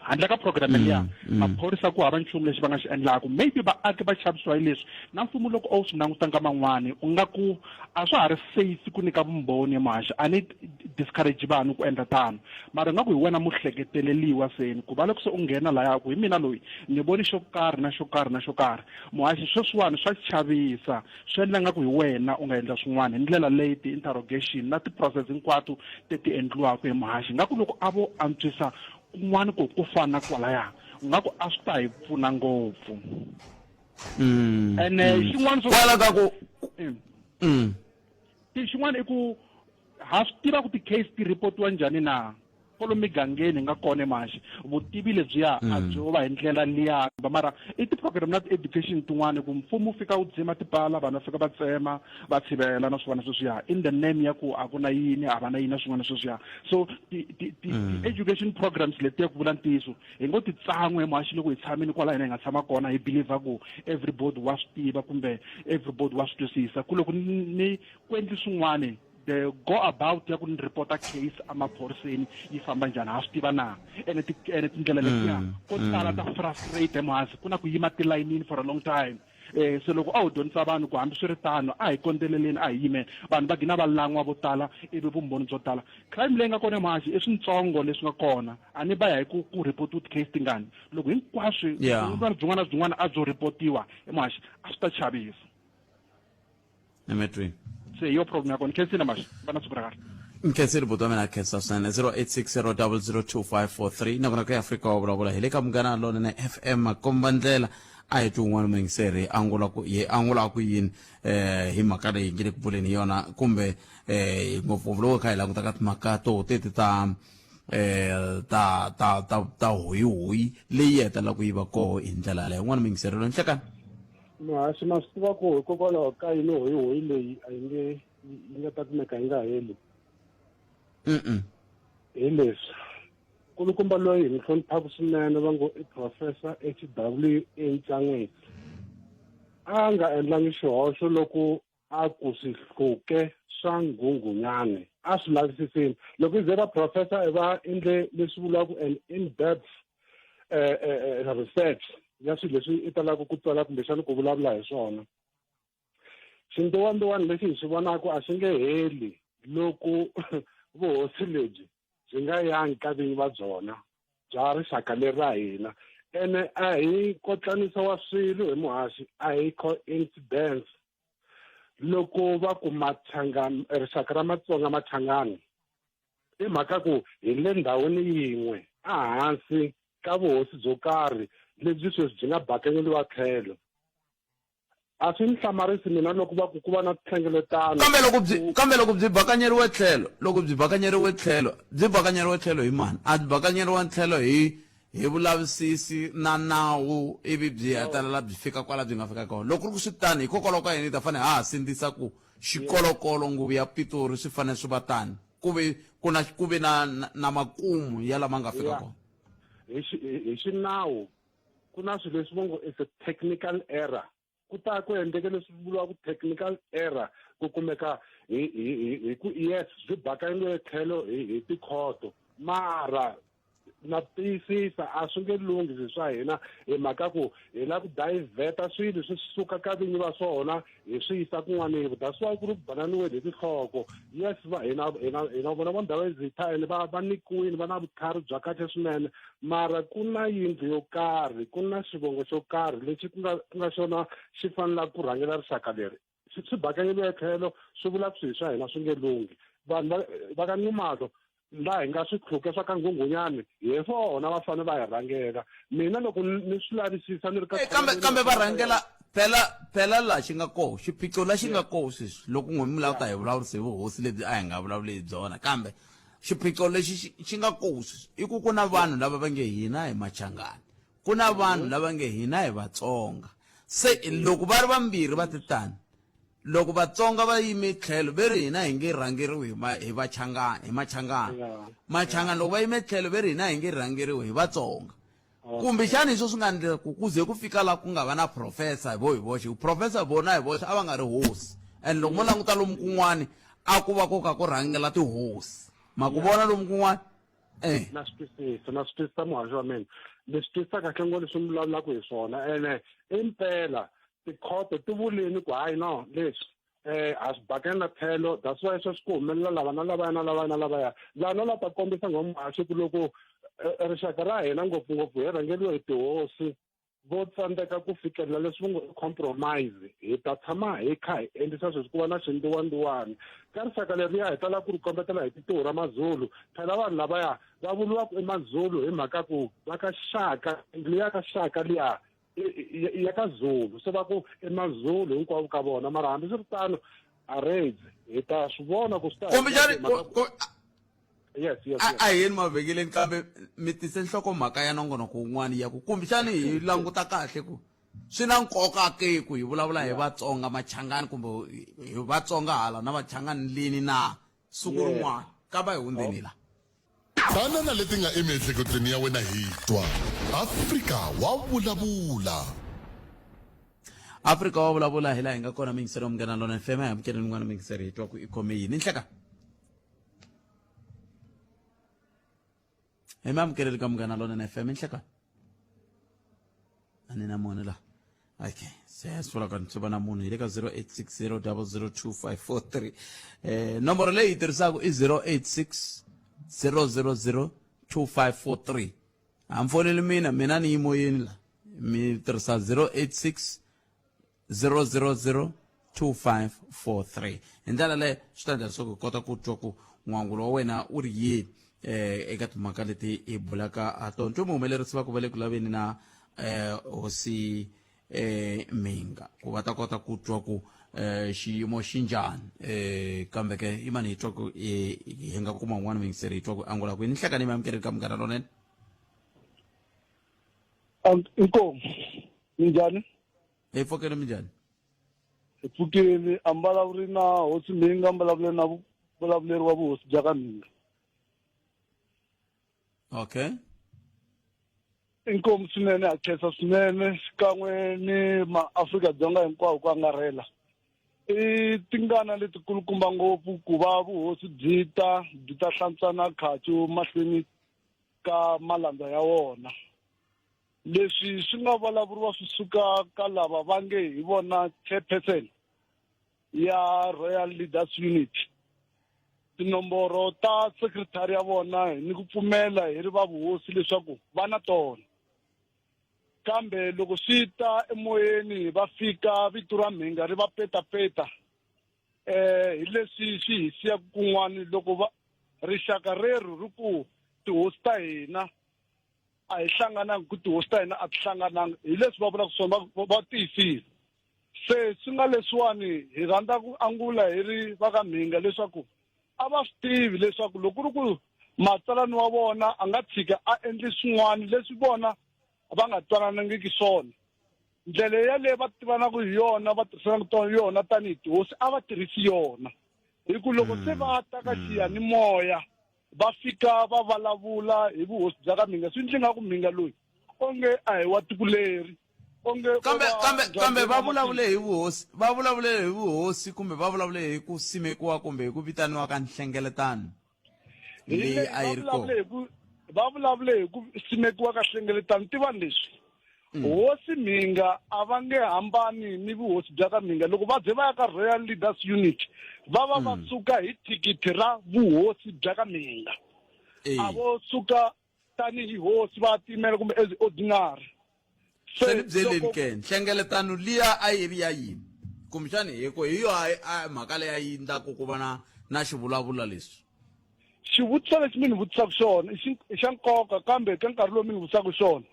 handle ka program liya maphorisa ku hava nchumu lexi va nga xi endlaku maybe vaaki va chavisiwa hi leswi na mfumo loko o swi langutanga man'wani u nga ku a swa ha ri safe ku nyika vumbhoni maxa a ni discourage vanhu ku endla tano mara nga ku hi wena muhleketeleliwa seni ku va loko se u nghena laya ku hi mina loyi ni voni xo karhi na xo karhi na xo karhi muhaxi sweswiwani swa chavisa swi endla nga ku hi wena u nga endla swin'wana hi ndlela leyi ti-interrogation na ti-process hinkwato ti endliwaka hi muhaxi nga ku loko a vo antswisa kun'wana ku fana kwalaya nga ku a swi ta hi pfuna ngopfu ene xin'wana kwala ka ku xin'wana i ku ha swi tiva ku ti-case ti reportiwa njhani na kolo migangeni nga kone maxa vutivi lebyiya a byo va hi ndlela liya mara i ti-program na ti-education tin'wana ku mfumo wu fika wu dzima tipala vanhu va fika va tsema va tshivela na swin'wana sweswiya in the name ya ku a ku na yini a va na yini na swin'wana sweswiya so ti-education programs letiya ku vula ntiyiso hi ngo ti tsan'we maxa loko hi tshamini kwala hina hi nga tshama kona hi believe ku everybody wa swi tiva kumbe everybody wa swi twisisa ku loko ni ku endli swin'wana the go about ya ku ni reporta case amaphoriseni yi famba njhani ha swi tiva na ene tindlela letiya ko tala ta frustrate mhasi ku na ku yima tilayinini for a long time se loko a wu dyondzisa vanhu ku hambi swi ri tano a hi kondzeleleni a hi yime vanhu va gina va lan'wa vo tala ivi vumbhoni byo tala crime leyi nga kona mhasi i swintsongo leswi nga kona a ni va ya hi ku reportiwa ti-case tingani loko hinkwaswo byin'wana na byin'wana a byo reportiwa mhasi a swi ta chavisa Nemetwe se hiyo problem yako nikensina mashi bana subrakala nkensini buto mina kensa sana 0860002543 na kuna ka Afrika wa vulavula hi le ka mugana lona na FM makombandlela a hi tun'wana mingiseri angula ku yini hi mhaka leyi nge le ku vuleni yona kumbe ngopfungopfu loko kha hi languta ka timhaka to teti ta ta hoyihoyi leyi hetelaka yi va koho hi ndlela yaleyo n'wana mingiselelo nhlekani mahasi ma swi tiva ku hikokwalaho ka yini hoyihoyi leyi a yi nga ta kumeka yi nga heli hi leswi kulukumba loyi hi n'wi hloniphaka swinene va ngo i professor HW Ntsanwetsi a nga endlangi xihoxo loko a ku swi hluke swa nghunghunyani a swi lavisisini loko hi byela professor i va endle leswi vulaka an in-depth research ya swilo leswi i talaka ku tsala kumbexani ku vulavula hi swona xindiwandiwani lexi hi xi vonaka a xi nge heli loko vuhosi lebyi byi nga yangi ka vinyi va byona bya rixaka leri ra hina ene a hi kotlanisa wa swilo hi muhaxi a hi coincidence loko va ku machangani rixaka ra Matsonga machangani i mhaka ku hi le ndhawini yin'we ehansi ka vuhosi byo karhi lebyi sweswi byi nga bakanyeliwa tlhelo a swi ni hlamarisi mina loko va ku va na tihlengeletano kambe loko byi bakanyeriwe tlhelo byi bakanyeriwe tlhelo hi mani a byi bakanyeriwa tlhelo hi vulavisisi na nawu ivi byi hetelela byi fika kwala byi nga fika kona loko ku swi tani hikokwalaho ka yini ta fanele sindzisa ku xikolokolo nguvu ya Pitori swi fanele swi va tani ku ve na makumu ya lama nga fika kona hi xinawu ku na swilo leswi va ngo it's a technical error ku ta ku endleke leswi vuriwaka technical error ku kumeka hi ku yes byi bakanyeriwe tlhelo hi tikhoto mara na tiyisisa a swi nge lunghi swa hina hi mhaka ku hi la ku divert-a swilo swi suka ka vinyi va swona hi swi yisa kun'wanivi that's why ku ri bananiweli hi tinhloko yes hina vona va ndhawu ezita ene va nyikiwile va na vutlhari bya kahle swinene mara ku na yindlu yo karhi ku na xivongo xo karhi lexi ku nga xona xi fanelaka ku rhangela rixaka leri swi bakanyeliwe tlhelo swi vula ku swilo swa hina swi nge lunghi vanhu va ka Nxumalo laha hi nga swi hluke swa ka nghunghunyani hi vona va fanele va hi rhangela mina loko ni swi lavisisa ni ri ka kambe va rhangela phela laha xi nga koho xiphiqo lexi nga koho sweswi loko n'wi milaka ta hi vulavurisi hi vuhosi lebyi a hi nga vulavuli hi byona kambe xiphiqo lexi xi nga koho sweswi i ku na vanhu lava va nge hina hi Machangani ku na vanhu lava nge hina hi Vatsonga se loko va ri vambirhi va titani loko Vatsonga va yime tlhelo ve ri hina hi nge rhangeriwi hi Machangani loko va yime tlhelo ve ri hina hi nge rhangeriwi hi Vatsonga kumbe xana hi swi nga endleka ku ze ku fika laha ku nga va na professor hi voxe professor vona hi voxe a va nga ri hosi and loko mo languta lomu kun'wani a ku va ka ku rhangela tihosi ma ku vona lomu kun'wani na swi twisisa muhaxi wa mina leswi twisisa kahle ngo leswi mi vulavulaka hi swona ene impela tikhoto ti vulini ku hayi no leswi a swi bakanyela tlhelo that's why sweswi ku humelela lava na lavaya lana la ta kombisa ngomuhaxi ku loko rixaka ra hina ngopfungopfu hi rhangeliwe hi tihosi vo tsandzeka ku fikelela leswi va ngo compromise hi ta tshama hi kha hi endlisa sweswi ku va na xindiwandiwani ka rixaka leriya hi tala ku ri kombetela hi titiho ra Mazulu phela vanhu lavaya va vuliwaka Mazulu hi mhaka ku va ka xaka liya ka xaka liya ya ka Zulu se va ku Mazulu hinkwavo ka vona mara hambi swi ri tano arrange hi ta swi vona ku yes a hi yini mavhengeleni kambe mi tise nhlokomhaka ya nongonoko wun'wani ya ku kumbexani hi languta kahle ku swi na nkoka ke ku hi vulavula hi Vatsonga Machangani kumbe hi Vatsonga hala na Machangani lini na siku rin'wana kambe hi hundzeni la banana leti nga emiehleketweni ya wena hi twa Afrika wa vulavula Afrika wa vulavula hi laha hi nga kona mingisero Munghana Lonene FM hi amukela n'wana mingisero hi twa ku i khome yini nhleka hi mi amukeleli ka Munghana Lonene FM nhleka a ni na mona la okay se ya swi ka ntse bana munhu hi le ka 0860002543 nomboro leyi hi tirhisaka i 0860002543 amfoneli mina ni yimoyeni la mi tirhisa 0860002543 hi ndlela leyi swi ta endla leswaku hi kota ku twa ku n'wangulo wa wena u ri yini eka timhaka leti hi bulaka ha tona nchumu humelerisi va ku va le ku laveni na hosi Minga ku va ta kota ku twa ku xiyimo xi njhani kambe ke i mani hi twa ku hi nga kuma un'wana mingiseri hi twa ku angula kwini hlekani mi amukeri ka munghana lonene inkomo minjhani hi pfukeni minjhani hi pfukeni a mbalavuri na hosi Mhinga mbalavuleni na vulavuleri wa vuhosi bya ka Mhinga okay inkomo swinene ha khensa swinene xikan'we ni maAfrika-Dzonga hinkwawo ku angarhela i tingana letikulukumba ngopfu ku va vuhosi byi ta hlantswana khacu mahlweni ka malandza ya wona leswi swi nga vulavuriwa swi suka ka lava va nge hi vona chairperson ya Royal Leaders Unit tinomboro ta secretary ya vona ni ku pfumela hi ri va vuhosi leswaku va na tona kambe loko swi ta emoyeni va fika vito ra Mhinga ri va petapeta hi leswi swi hi siyaka kun'wana loko va rixaka reru ri ku tihosi ta hina a hi hlangananga ku tihosi ta hina a ti hlangananga hi leswi va vulaka swona va tiyisile se swi nga leswiwani hi rhandza ku angula hi ri va ka Mhinga leswaku a va swi tivi leswaku loko ku ri ku matsalani wa vona a nga tshika a endli swin'wana leswi vona va nga twananangiki swona ndlela yaleyo va tivanaka hi yona va tirhisanaka yona tanihi tihosi a va tirhisi yona hi ku loko se va ta ka xiyanimoya va fika va vulavula hi vuhosi bya ka Mhinga swi ndzi nga ku Mhinga loyi onge a hi wa tikuleri onge kambe va vulavule hi vuhosi kumbe va vulavule hi ku simekiwa kumbe hi ku vitaniwa ka nhlengeletano leyi a yi ri kona va vulavule hi ku simekiwa ka nhlengeletano tivani leswi hosi Mhinga a va nge hambani ni vuhosi bya ka Mhinga loko va ze va ya ka Royal Leaders Unit va suka hi thikithi ra vuhosi bya ka Mhinga a vo suka tanihi hosi va timela kumbe as ordinary se ni byeleni ke nhlengeletano liya a yi ri ya yini kumbexani hi yo a mhaka leyi a yi endlaku ku va na xivulavula leswi xivutiso lexi mi ni vutisaka xona i xa nkoka kambe ka nkarhi lowu mi ni vutisaka xona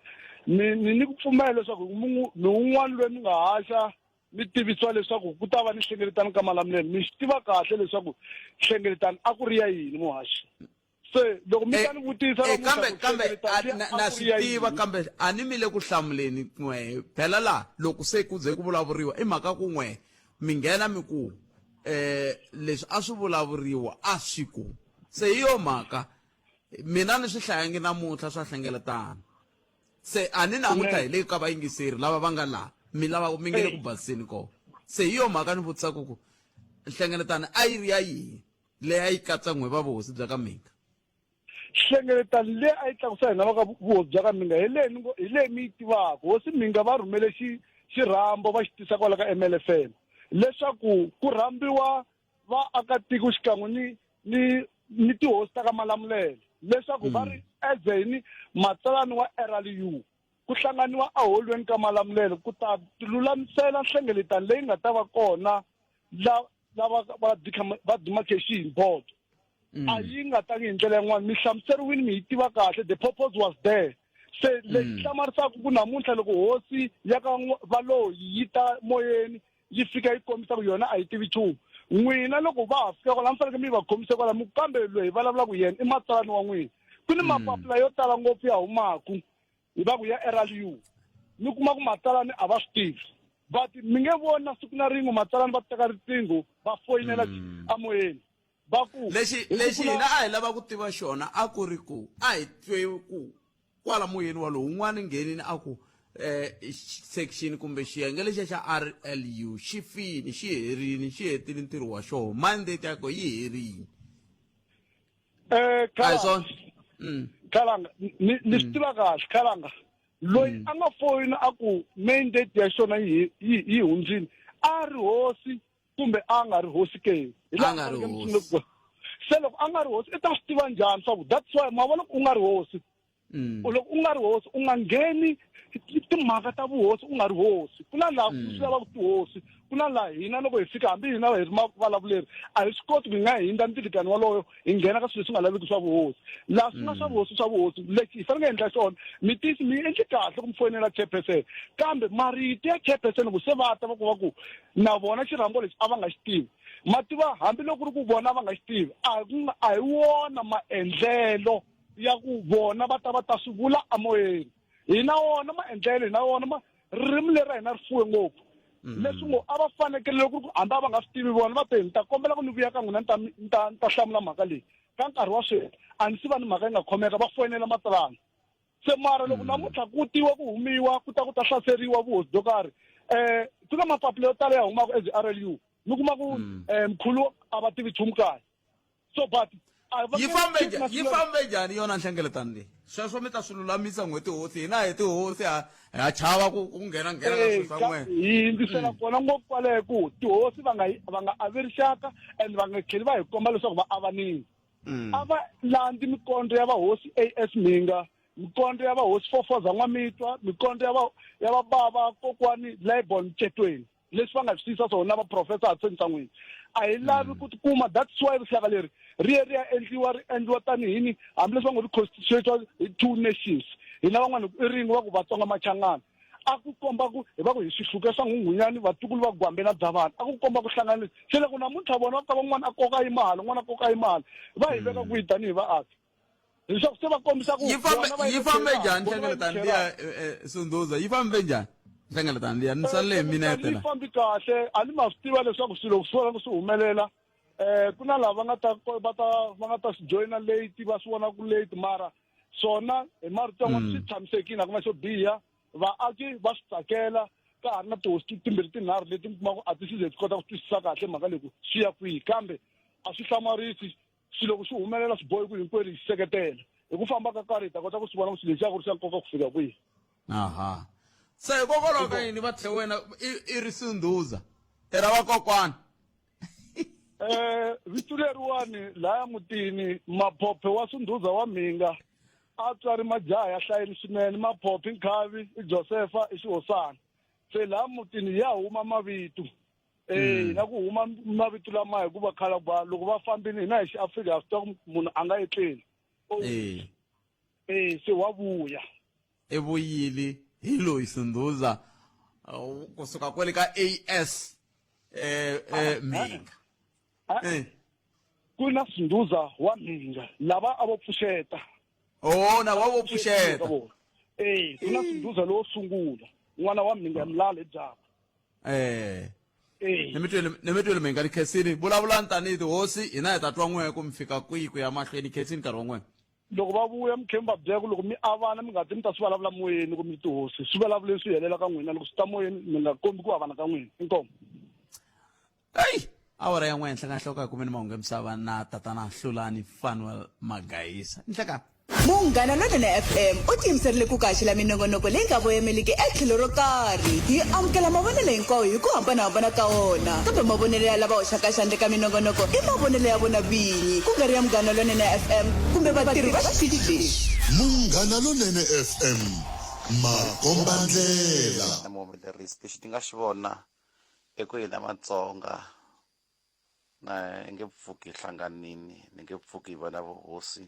ni ku pfumela leswaku mi wun'wana loyi mi nga haxa mi tivisiwa leswaku ku ta va ni nhlengeletano ka Malamulele mi xi tiva kahle leswaku nhlengeletano a ku ri ya yini muhaxi se loko mi ta ni vutisa kambe na swi tiva kambe a ni mile ku hlamuleni n'we phela laha loko se ku ze ku vulavuriwa i mhaka ku n'we mi nghena mi ku leswi a swi vulavuriwa a swi ku se hi yo mhaka mina ni swi hlayangi namuntlha swa nhlengeletano se a ni namuntlha hi le ka vayingiseri lava va nga laha mi lava mi nge le ku basiseni kona se hi yo mhaka ni vutisaka ku nhlengeletano a yi ri ya yini leyi a yi katsa n'we va vuhosi bya ka Mhinga nhlengeletano leyi a yi tlakusa hina va ka vuhosi bya ka Mhinga hi leyi mi yi tivaka hosi Mhinga va rhumele xirhambo va xi tisa kwala ka MLFM leswaku ku rhambiwa vaakatiko xikan'we ni tihosi ta ka Malamulele leswaku va ri ezeni matsalani wa RLU ku hlanganiwa aholweni ka Malamulele ku ta lulamisela nhlengeletano leyi nga ta va kona lava va demarcation board a yi nga ta hi ndlela yin'wana mi hlamuseriwile mi yi tiva kahle the purpose was there se lexi hlamarisaka ku namuntlha loko hosi ya ka valoyi yi ta moyeni yi fika yi kombisa ku yona a yi tivi nchumu n'wina loko va ha fika kwala mi fanekele mi va khomise kwala kambe loyi hi vulavulaka yena i matsalani wa n'wina ku ni mapapila yo tala ngopfu ya humaku hi va ku ya RLU mi kuma ku matsalani a va swi tivi but mi nge vona siku na rin'we matsalani va teka riqingho va foyinela amoyeni va ku lexi hina a hi lava ku tiva xona a ku ri ku a hi twe ku kwala moyeni walowo un'wana nghenini a ku section kumbe xiyenge lexa xa RLU xi fini xi herini xi hetile ntirho wa xona mandate yako yi herini Khalanga ni swi tiva kahle Khalanga loyi a nga foyina a ku mandate ya xona yi hundzini a ri hosi kumbe a nga ri hosi ke a nga ri hosi se loko a nga ri hosi i ta swi tiva njhani swa ku that's why ma vona ku u nga ri hosi loko u nga ri hosi u nga ngheni timhaka ta vuhosi u nga ri hosi ku na laha swi lavaka tihosi ku na laha hina loko hi fika hambi hina hi ri mavulavuleri a hi swi koti ku hi nga hindza ntilikani walowo hi nghena ka swilo leswi nga laveki swa vuhosi laha swi nga swa vuhosi lexi hi fanele hi endla xona mi endli kahle ku mi fonela chairperson kambe marito ya chairperson ku se va ta va ku na vona xirhambo lexi a va nga xi tivi mativa hambiloko ri ku vona va nga xi tivi a hi wona maendlelo ya ku vona va ta swi vula amoyeni hi na wona maendlelo hi na wona ririmi leri ra hina ri fuwe ngopfu leswi ngo a va fanekele loko hambi a va nga swi tivi vona va te ni ta kombela ku ni vuya ka n'wina ni ta hlamula mhaka leyi ka nkarhi wa sweswi a ni si va ni mhaka yi nga khomeka va fonela matsalana se mara loko namuntlha ku tiwa ku humiwa ku ta hlaseriwa vuhosi byo karhi ku na mapapila yo tala ya humaka as RLU mi kuma ku mkhulu a va tivi nchumu kahle so but yi fambe njhani yona nhlengeletano leyi sweswo mi ta swi lulamisa n'hweti hosi hina hi tihosi ha chava ku nghena ka swilo swa n'wena hi yingisela kona ngopfu kwaleyo ku tihosi va nga avi rixaka and va nga tlheli va hi komba leswaku va avanini a va landi mikondlo ya vahosi AS Minga mikondlo ya vahosi Fofoza N'wamitwa mikondlo ya vabava kokwani Laibon Cetweni leswi va nga swi tisa swona va professor Hatseni Ntsanwini a hi lavi ku tikuma that's why rixaka leri ri endliwa tanihini hambileswi va ngo ri constituted hi 2 nations hina van'wana i rin'we va ku Vatsonga Machangana a ku komba ku hi va ku hi swihluke swa Nghunghunyani vatukulu va Gwambe na Dzavana a ku komba ku hlanganisa se loko namuntlha vona va ka van'wana a koka yimali n'wana a koka yimali va hi veka kwihi tanihi vaaki leswaku se va kombisa ku yi fambe njhani nhlengeletano liya Sunduza yi fambe njhani nhlengeletano liya ni salele hi minete la yi fambi kahle a ni ma swi tiva leswaku swilo swi swi humelela ku na lava va nga ta swi joyina late va swi vona ku late mara swona hi marito yan'wana swi tshamisekile a ku na xo biha vaaki va swi tsakela ka ha ri na tihosi timbirhi tinharhu leti mi kumaka a ti size ti kota ku twisisa kahle mhaka leyi swi ya kwihi kambe a swi hlamarisi swilo loko swi humelela swi bohi ku hinkwerhu hi seketela hi ku famba ka karhi hi ta kota ku swi vona ku swilo leswi ya ku ri xa nkoka ku fika kwihi aha se hikokwalaho ka yini va tlhe wena i ri Sunduza i ra vakokwana vito leriwani laya mutini Maphophe wa Sunduza wa Minga a tswari majaha ya hlayini swinene Maphophe Nkhavi i Josepha i Xihosana se laya mutini ya huma mavito na ku huma mavito lama hikuva khala ba loko va fambini hina hi xiAfrika ha swi tiva ku munhu a nga etleli se wa vuya evuyili hi loyi Sunduza kusuka kwele ka AS Minga ku na Sunduza wa Minga lava a vo pfuxeta na va vo pfuxeta ku na Sunduza lowo sungula n'wana wa Minga Mlale Jabu ni mi twele Minga ni khensini vulavulani tanihi tihosi hina hi ta twa n'wehe ku mi fika kwihi ku ya mahlweni khensini nkarhi wa n'wena loko va vuya mi khe mi va byela ku loko mi avana mi nga ti mi ta swi vulavula moyeni ku mi tihosi swi vulavule swi helela ka n'wina loko swi ta moyeni mi nga kombi ku avana ka n'wina inkomo awara ya n'we henhla ka nhloko ya kumeni mahungu emisava na tatana Hlulani Fanuel Magayisa nhleka Munghana Lonene FM u tiyimiserile ku kaxela minongonoko leyi nga voyameliki etlhelo ro karhi hi amukela mavonelo hinkwawo hi ku hambanahambana ka wona kambe mavonelo ya lava hoxaka xandla ka minongonoko i mavonelo ya vona vinyi ku nga ri ya Munghana Lonene FM kumbe vatirhi va xitichi lexi Munghana Lonene FM makombandlela na muhumelerisi lexi ti nga xi vona eku hina Matsonga na nge pfuki hi hlanganini ni nge pfuki hi vona vuhosi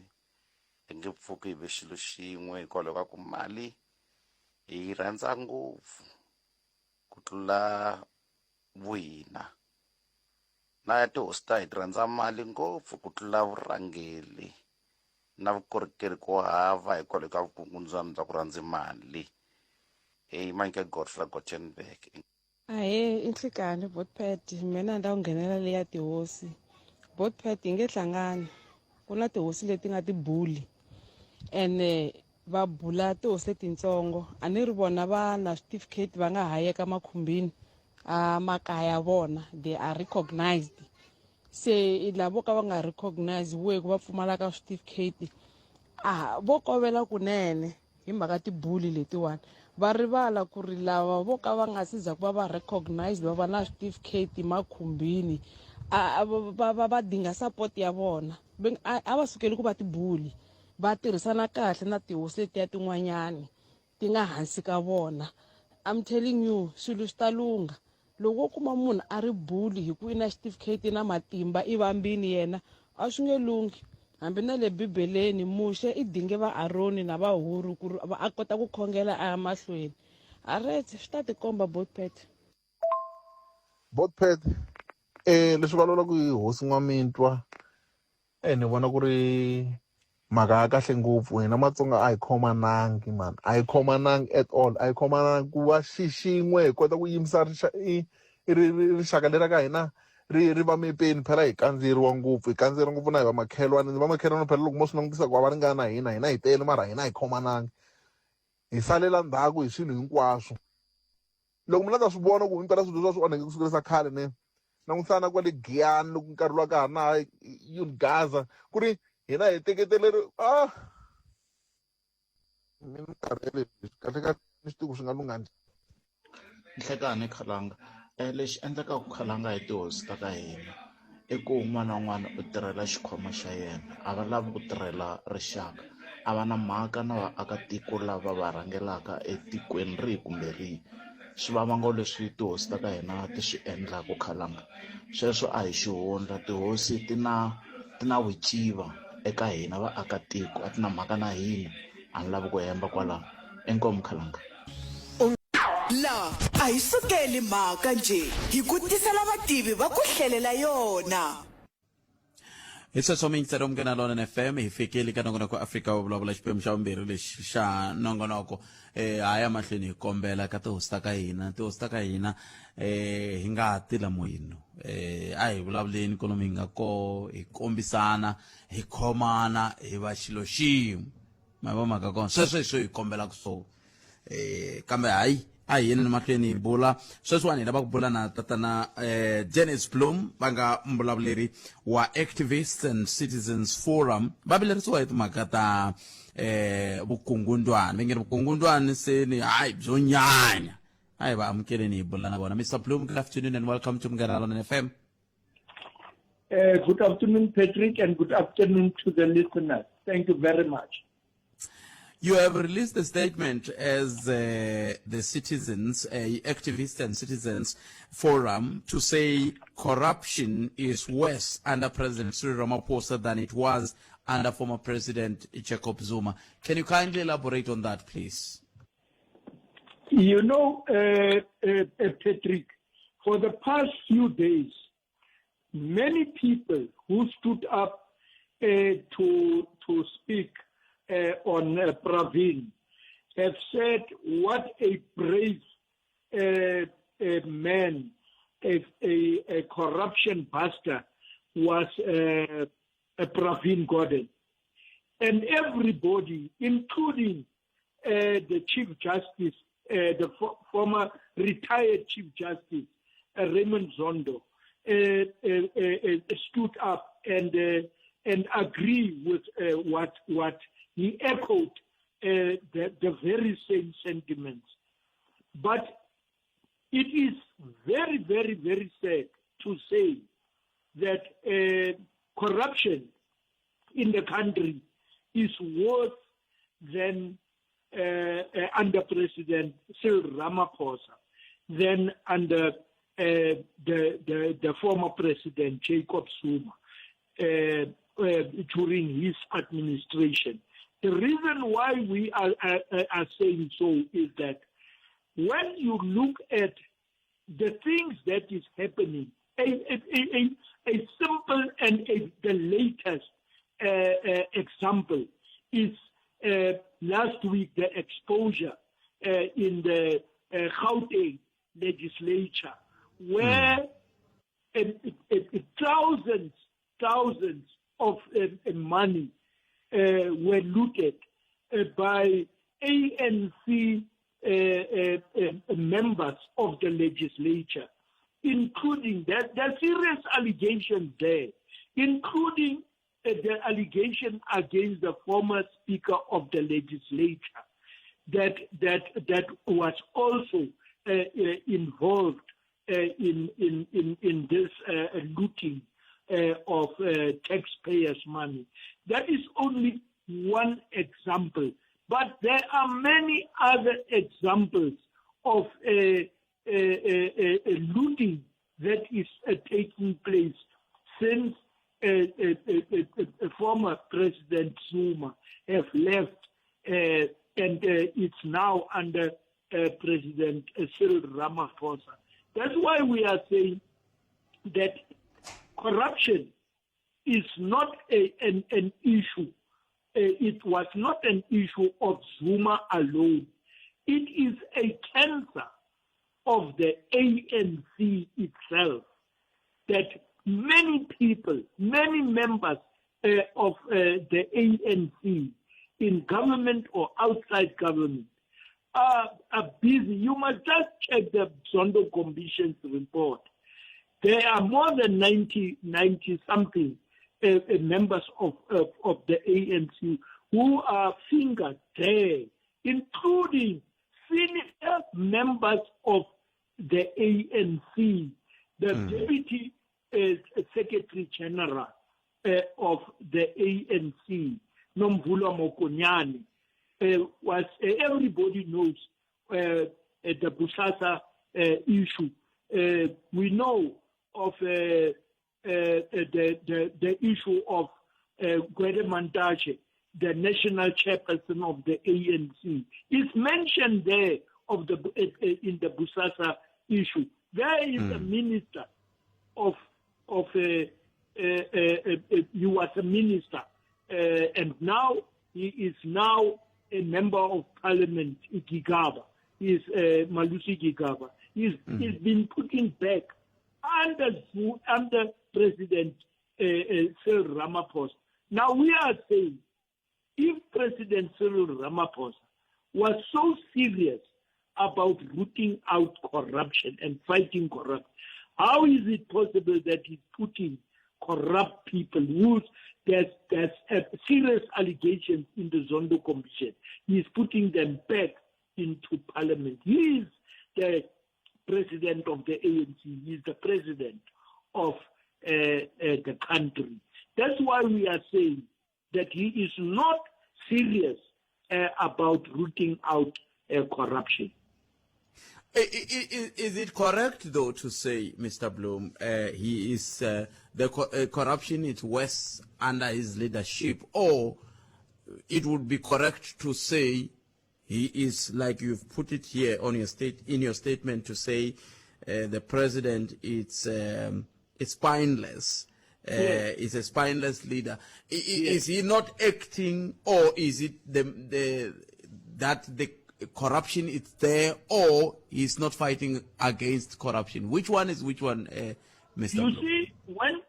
hi nge pfuki hi ve xilo xin'we hikwalaho ka ku mali hi rhandza ngopfu ku tlula vuhina na tihosi ta hi rhandza mali ngopfu ku tlula vurhangeli na vukorhokeri ko hava hikwalaho ka vukungundzwana bya ku rhandza mali Manke Godfrey Gothenburg Ahee inhlikani Botpet mina ndawu nghenela leyi ya tihosi Botpet yi nge hlangani ku na tihosi leti nga tibuli ene va bula tihosi letitsongo a ni ri vona va na certificate va nga hayeka makhumbini a makaya ya vona they are recognized se lavo ka va nga recognize we ku va pfumalaka certificate vo kovela kunene hi mhaka tibuli letiwani va rivala ku ri lava vo ka va nga siza ku va va recognized va va na certificate makhumbini va dinga support ya vona a va sukeli ku va tibuli va tirhisana kahle na tihosi letiya tin'wanyani ti nga hansi ka vona. I'm telling you swilo swi ta lunga. Loko wo kuma munhu a ri bully hi ku i na xitifiketi na matimba i vambini yena a swi nge lungi. Hambi na le bibeleni Muxe i dinge va Aroni na va Huru ku ri a kota ku khongela a ya mahlweni. Aretse swi ta tikomba Botpet. Botpet leswi vulavulaka hi hosi N'wamintwa ni vona ku ri mhaka ya kahle ngopfu. Hina Matsonga a hi khomanangi man, a hi khomanangi at all, a hi khomanangi ku va xixin'we hi kota ku yimisa rixaka leri ka hina ri va mepeni phela hi kandziyeriwa ngopfu, hi kandziyeriwa ngopfu na hi vamakhelwana. Vamakhelwana phela loko mo swi langutisa ku va ringana na hina hi tele mara hina a hi khomanangi, hi salela ndzhaku hi swilo hinkwaswo. Loko mina ta swi vona ku impela swilo swi onheke ku sukelisa khale ne langutisana kwale Giyani loko nkarhi luwa ka ha ri na Gaza ku ri hina hi teketeleri mina karhele kahle kahle ni swi tivi swi nga lunghanga. Nhlekani Khalanga lexi endlaka ku khalanga hi tihosi ta ka hina i ku un'wana na un'wana u tirhela xikhwama xa yena, a va lavi ku tirhela rixaka, a va na mhaka na vaakatiko lava va rhangelaka etikweni rihi kumbe rihi. Swivavangelo leswi tihosi ta ka hina ti swi endlaka Khalanga sweswo a hi xihundla. Tihosi ti na vuciva eka hina vaakatiko, a ti na mhaka na hina a ni lavi ku hemba kwalaho. Enkomu Khalanga. La a hi sukeli mhaka nje hi ku tisela vativi va ku hlelela yona. Hi sweswo miyingiselo mungena lona FM hi fikile ka nongonoko Afrika wo vulavula xiphemu xa vumbirhi lexi xa nongonoko haya mahlweni hi kombela ka tihosi ta ka hina. Tihosi ta ka hina hi nga ti lamoyini a hi vulavuleni ikonomi hi nga ko hi kombisana hi khomana hi va xilo xin'we ma va mhaka kona sweswo hi swo hi kombelaka so kambe hayi a hi yeni mahlweni hi bula sweswiwani hi lava ku bula na tatana Dennis Bloem va nga mbulavuleri wa Activists and Citizens Forum va vilerisiwa hi timhaka ta vukungundwani. Va nge vukungundwani se ni hayi byo nyanya. Hayi va amukeleni hi bula na vona. Mr. Bloem, good afternoon and welcome to Mungena Lona FM. Good afternoon, Patrick, and good afternoon to the listeners. Thank you very much. You have released a statement as the citizens, Activists and Citizens Forum, to say corruption is worse under President Cyril Ramaphosa than it was under former President Jacob Zuma. Can you kindly elaborate on that, please? You know, Patrick, for the past few days, many people who stood up to speak on Pravin have said what a brave man, a corruption buster was Pravin Gordhan. And everybody, including the Chief Justice, the former retired Chief Justice, Raymond Zondo, stood up and agree with what he echoed the very same sentiments. But it is very, very, very sad to say that corruption in the country is worse than under President Cyril Ramaphosa, than under the former President Jacob Zuma during his administration. The reason why we are saying so is that when you look at the things that is happening, a simple and the latest example is last week the exposure in the Gauteng legislature, where thousands of money were looted by ANC members of the legislature, including there are serious allegations there, including the allegation against the former Speaker of the legislature that was also involved in this looting of taxpayers' money. That is only one example, but there are many other examples of looting that is taking place since former President Zuma have left, and it's now under President Cyril Ramaphosa. That's why we are saying that corruption is not an issue. It was not an issue of Zuma alone. It is a cancer of the ANC itself, that many people, many members of the ANC in government or outside government are busy. You must just check the Zondo Commission's report. There are more than 90 something members of the ANC who are fingered there, including senior members of the ANC, the Deputy Secretary General of the ANC, Nomvula Mokonyane, was everybody knows the Bosasa issue. We know of the issue of Gwede Mantashe, the national chairperson of the ANC. It's mentioned there of in the Bosasa issue. There is a minister he was a minister, and now he is now a member of parliament, Gigaba. He is Malusi Gigaba. He's been putting back under President Cyril Ramaphosa. Now we are saying, if President Cyril Ramaphosa was so serious about rooting out corruption and fighting corruption, how is it possible that he's putting corrupt people who there's serious allegations in the Zondo Commission? He's putting them back into parliament. He is the president of the ANC. He is the president of the country. That's why we are saying that he is not serious about rooting out corruption. Is it correct, though, to say, Mr. Bloom, he is the corruption is worse under his leadership, or it would be correct to say he is, like you've put it here on your in your statement, to say the president is spineless, is a spineless leader? Is he not acting, or is it that the corruption is there, or he's not fighting against corruption? Which one is which one, Mr. You see, when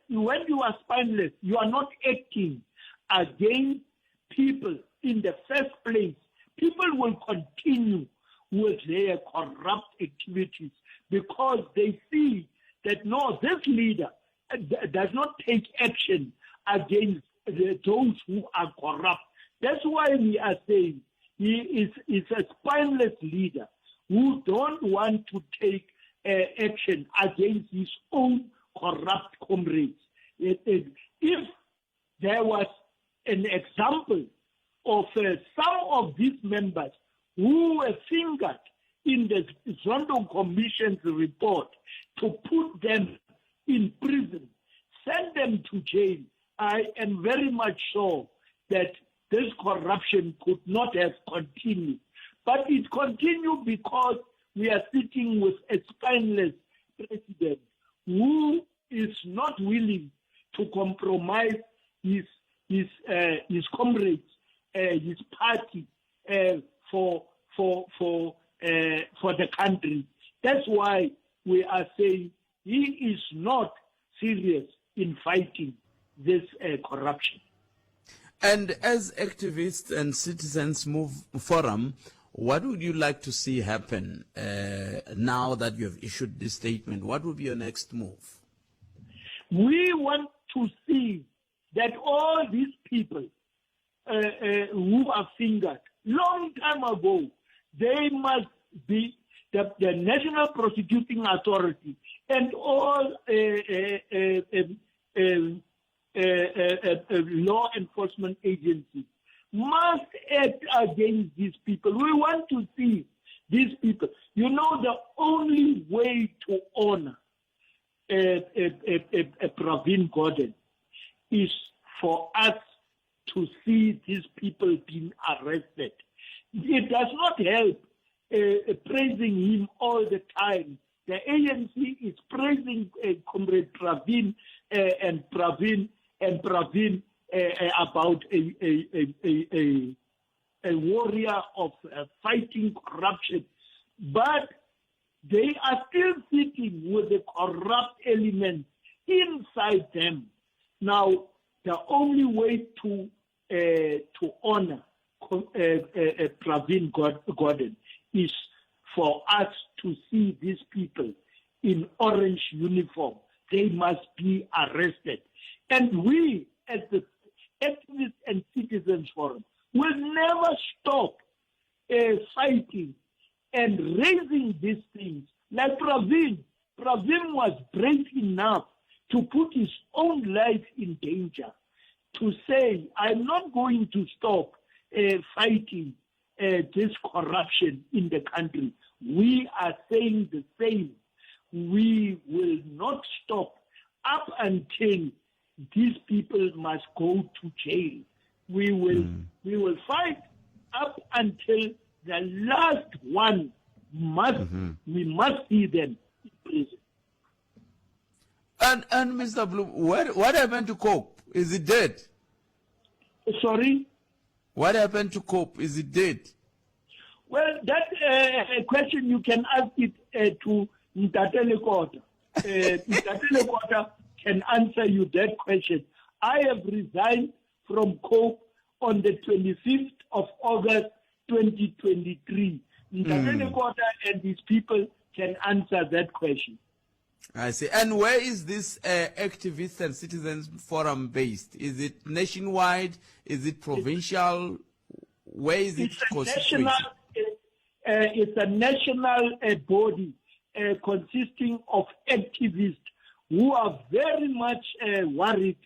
you are spineless, you are not acting against people in the first place. People will continue with their corrupt activities because they see that, no, this leader does not take action against those who are corrupt. That's why we are saying he is a spineless leader who don't want to take action against his own corrupt comrades. If there was an example of some of these members who were fingered in the Zondo Commission's report, to put them in prison, send them to jail, I am very much sure that this corruption could not have continued. But it continued because we are sitting with a spineless president who is not willing to compromise his comrades, his party, for the country. That's why we are saying he is not serious in fighting this corruption. And as activists and citizens move forum, what would you like to see happen now that you have issued this statement? What would be your next move? We want to see that all these people who are fingered long time ago, they must be the National Prosecuting Authority and all law enforcement agencies must act against these people. We want to see these people. You know, the only way to honor Pravin Gordhan is for us to see these people being arrested. It does not help praising him all the time. The ANC is praising Comrade Pravin and Pravin about a warrior of fighting corruption, but they are still sitting with the corrupt element inside them. Now, the only way to honor Pravin Gordhan is for us to see these people in orange uniform. They must be arrested. And we, at the Activists and Citizens Forum, will never stop fighting and raising these things. Like Pravin was brave enough to put his own life in danger, to say, I'm not going to stop fighting this corruption in the country. We are saying the same. We will not stop up until these people must go to jail. We will fight up until the last one we must see them in prison. And Mr. Bloom, what happened to Cope? Is it dead? Sorry? What happened to Cope? Is it dead? Well, that question you can ask it to Ntatele Kota. Ntatele Kota can answer you that question. I have resigned from Cope on the 25th of August 2023. Ntatele Kota and his people can answer that question. I see. And where is this Activists and Citizens Forum based? Is it nationwide? Is it provincial? Where is it constituted? It's a national body consisting of activists who are very much worried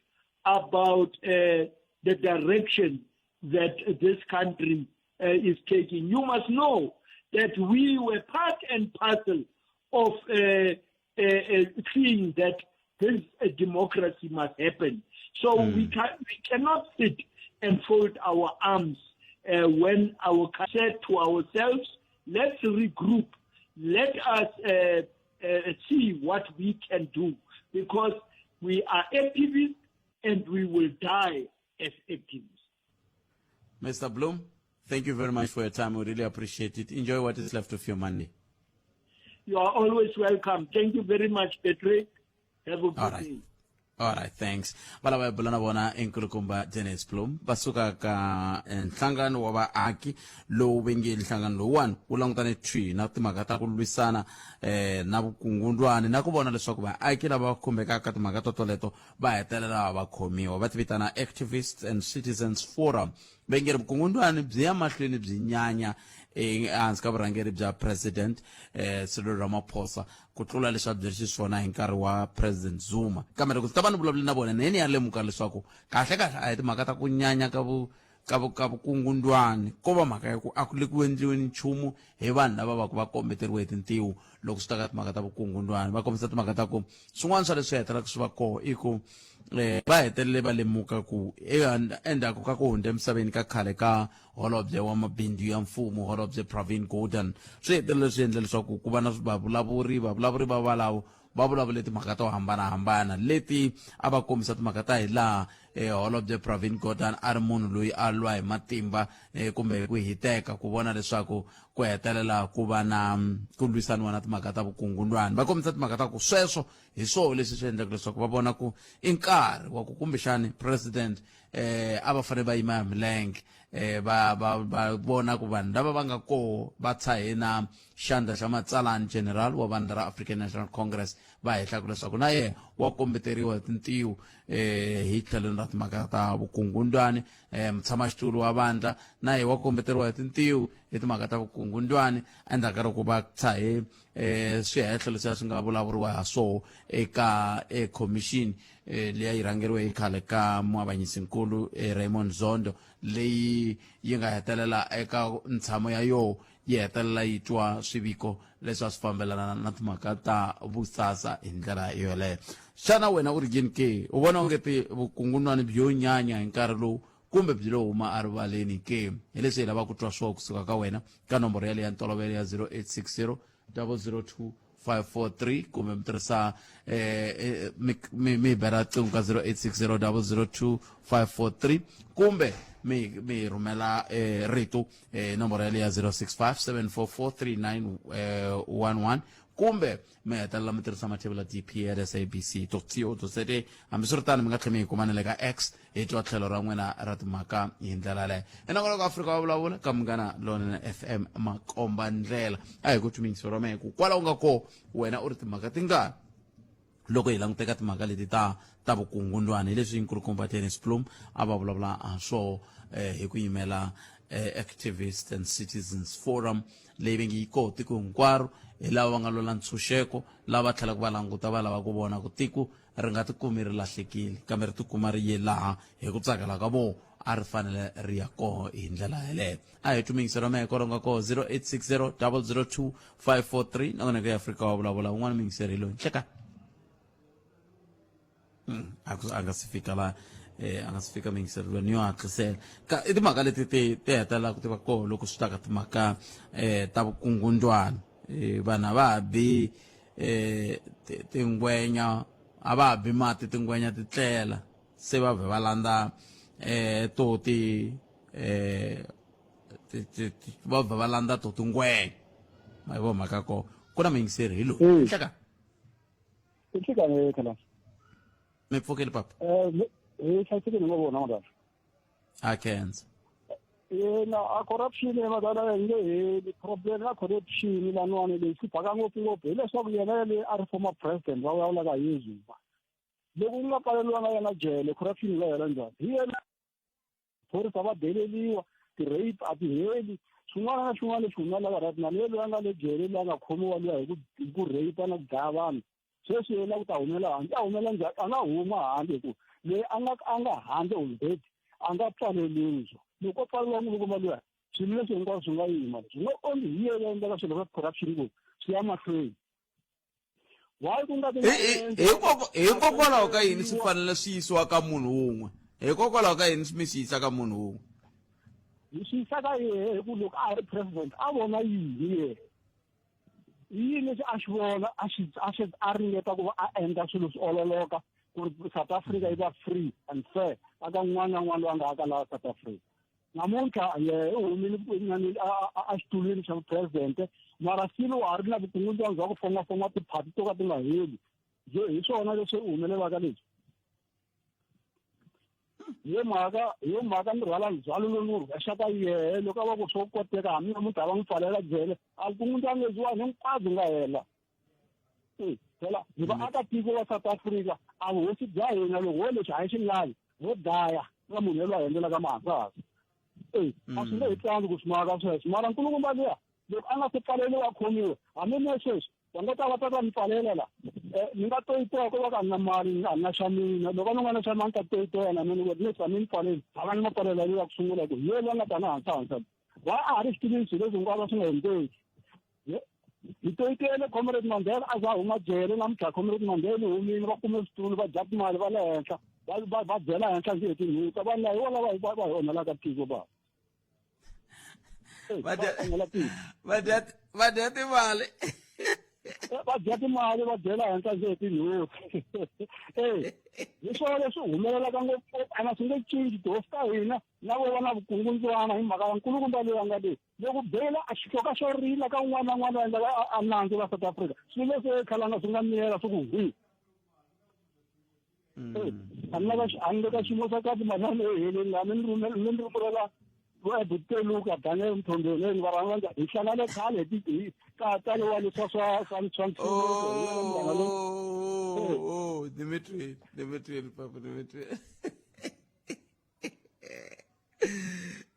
about the direction that this country is taking. You must know that we were part and parcel of seeing that this democracy must happen. So we cannot sit and fold our arms when our said to ourselves, let's regroup, let us see what we can do, because we are activists and we will die as activists. Mr. Bloom, thank you very much for your time. We really appreciate it. Enjoy what is left of your Monday. You are always welcome. Thank you very much, Patrick. Have a good day. All right, thanks. Balaba bulana bona enkulukumba Dennis Bloom basuka ka nhlangano wa vaaki lowu vengi nhlangano lowuwani wu langutane twi na timhaka ta ku lwisana na vukungundwani na ku vona leswaku vaaki lava khumbekaka timhaka toleto va hetelela va khomiwa. Va tivitana Activists and Citizens Forum. Vengi vukungundwani byi ya mahlweni byi nyanya ehansi ka vurhangeri bya president Cyril Ramaphosa ku tlula leswi a byi ri xiswona hi nkarhi wa president Zuma. Kambe loko ta va ni vulavuli na vona neni ya lemuka leswaku kahle a hi timhaka ta ku nyanya ka vukungundwani ko va mhaka ya ku a ku le ku endliweni nchumu hi vanhu lava va ku va kombeteriwe hi tintiho loko swi ta ka timhaka ta vukungundwani. Va kombisa timhaka ta ku swin'wana swa leswi hetelaka swi va koho i ku va hetelele va lemuka ku endzhaku ka ku hundza emisaveni ka khale ka holobye wa mabindzu ya mfumo holobye Pravin Gordhan swi hetelele swi endla leswaku ku va na vavulavuri va valawo va vulavule timhaka to hambanahambana leti a va kombisa timhaka ta hi laha holobye Pravin Gordhan a ri munhu loyi a lwa hi matimba kumbe ku hiteka ku vona leswaku ku hetelela ku va na ku lwisaniwa na timhaka ta vukungundwani. Va kombisa timhaka ta ku sweswo hi swona leswi swi endlaka leswaku va vona ku i nkarhi wa ku kumbexani president a va fanele va yima hi milenge va vona ku vanhu lava va nga koho va tshahe na xandla xa matsalani general wa vandla ra African National Congress va hehlaku leswaku na yena wa kombeteriwa hi tintiho hi tlhelweni ra timhaka ta vukungundwani. Mutshamaxitulu wa vandla na yena wa kombeteriwa hi tintiho hi timhaka ta vukungundwani endzhaku ka loko va tshahe swihehlo leswi swi nga vulavuriwa ha swoho eka commission leyi yi rhangeriwe hi khale ka muavanyisinkulu Raymond Zondo leyi yi nga hetelela eka ntshamo ya yo yi hetelela yi twa swiviko leswi a swi fambelana na timhaka ta vusasa hi ndlela yoleyo. Xana wena u ri yini ke, u vona ongeti vukungundzwana byo nyanya hi nkarhi lowu kumbe byi lo huma erivaleni ke? Hi leswi hi lavaka ku twa swona kusuka ka wena ka nomboro ya leyi ya ntolovelo ya 0860 002 543 kumbe mi tirhisa mi bela riqingho ka 0860 002 543 kumbe mi rhumela rito nomboro ya leyi ya 065 744 3911 kumbe mi hetelela mi tirhisa mathebula dp@sabc.co.za. hambi swi ri tano mi nga tlhela mi hi kumanele ka x hi twa tlhelo ra n'wina ra timhaka hi ndlela leyo. Enongonoko Afrika wa vulavula ka Munghana Lonene FM makomba ndlela a hi ku tumingiso ra mehe ku kwalaho nga ko wena u ri timhaka tingani loko hi languteka timhaka leti ta vukungundzwana. Hi leswi nkulukumba Dennis Bloem a va vulavula ha swona hi ku yimela Activists and Citizens Forum leyi va nge yi koho tiko hinkwaro hi lava va nga lwela ntshunxeko, lava tlhelaka va languta va lava ku vona ku tiko ri nga tikumi ri lahlekile kambe ri tikuma ri ye laha hi ku tsakela ka vona a ri fanele ri ya koho hi ndlela yeleyo. A hi tumingiso ra mehe koronga koho 0860 002 543 nongonoko ya Afrika wa vulavula un'wana mingiseri loyi nhleka a nga si fika laha a nga si fika mingiseri loyi ni yo hatlisela ka i timhaka leti ti hetelela ku tiva koho loko swi ta ka timhaka ta vukungundzwana. Vanhu a va ha bi tingwenya, a va ha bi mati tingwenya ti tlela, se va vhe va landza toti va vhe va landza to tingwenya. Ma hi vo mhaka koho ku na mingiseri hi loyi nhleka mi pfukile papa hlayisekile ngo vona madala a khensa a corruption madala nge hi problem ya corruption laniwani leyi swi bhaka ngopfungopfu hileswaku yena yale a ri former president va vulavula ka yezuva loko ku nga pfaleliwanga yena jele corruption yi nga hela njhani hi yena phorisa va deleliwa ti-rape a ti heli swin'wana na swin'wana leswi humelelaka right now loyi a nga le jele loyi a nga khomiwa luya hi ku rape na ku dlaya vanhu sweswi yena ku ta humela handle a humela njhani a nga huma handle hi ku leyi a nga handle olbet a nga pfaleliwi loko pfaleliwa mulukuma luya swilo leswi hinkwaswo swi nga yima swi nga only hi yena endleka swilo swa corruption ku swi ya mahlweni. Why ku nga hikokwalaho ka yini swi fanele swi yisiwa ka munhu wun'we? Hikokwalaho ka yini mi swi yisa ka munhu wun'we? Hi swi yisa ka yena hi ku loko a ri president a vona yini yena yini leswi a xi vona a ringeta ku va a endla swilo swi ololoka ku ri South Africa yi va free and fair aka un'wana na un'wana loyi a nga aka laha South Africa. Namuntlha yehe u humile a xitulwini xa vupresidente mara silo wa ha ri na vukungundzwana bya ku fongafonga tiphati to ka ti nga heli. Hi swona leswi humelelaka leswi. Hi mhaka ni rhwala ndzhwalo lowu ni wu rhwexaka yehe loko a va ku swo koteka hambi namuntlha va n'wi pfalela jele a vukungundzwana lebyiwani hinkwabyo nga hela. Phela hi vaakatiko va South Africa a vuhosi bya hina loko ho lexi a hi xi lavi ho daya ka munhu yelwa endlelaka mahasasi. A swi nge hi tlangi ku swi maka sweswo mara nkulukumba luya loko a nga se pfaleliwa a khomiwe hambi ne sweswi va nga ta va ta ni pfalela la ni nga toyitoya ko va ka ni na mali a ni na xa mina loko ni nga na xa mina ni ta toyitoya na mina leswi a ni ni pfaleli a va ni ma pfalela luya ku sungula ku hi yena nga ta na hansahansa va a ha ri xitulini swilo leswi hinkwaswo swi nga endleki. Hi toyitele Comrade Mandela a za huma jele namuntlha Comrade Mandela humile va kume switulu va dya timali va le henhla va byela henhla njhe hi tinhuta vanhu laha hi vona va hi onhelaka tiko va va dya timali va dya timali va byela henhla njhe hi tinhuta. Hi swona leswi humelelaka ngopfu a na swi nge cinci tihosi ta hina na vo va na vukungundzwana hi mhaka ya nkulukumba leyi a nga leyi loko bela a xihloka xo rila ka un'wana na un'wana va endlaka a nandzu va South Africa swilo leswi khalanga swi nga miyela swi ku hwi. A ni le ka xiyimo xa kahle mali leyi heleni laha ni rhumela ebuteluka Daniel Mthombeni va rhanga va njhani hi hlangane khale hi ka tsaliwa leswa swa Dimitri papa Dimitri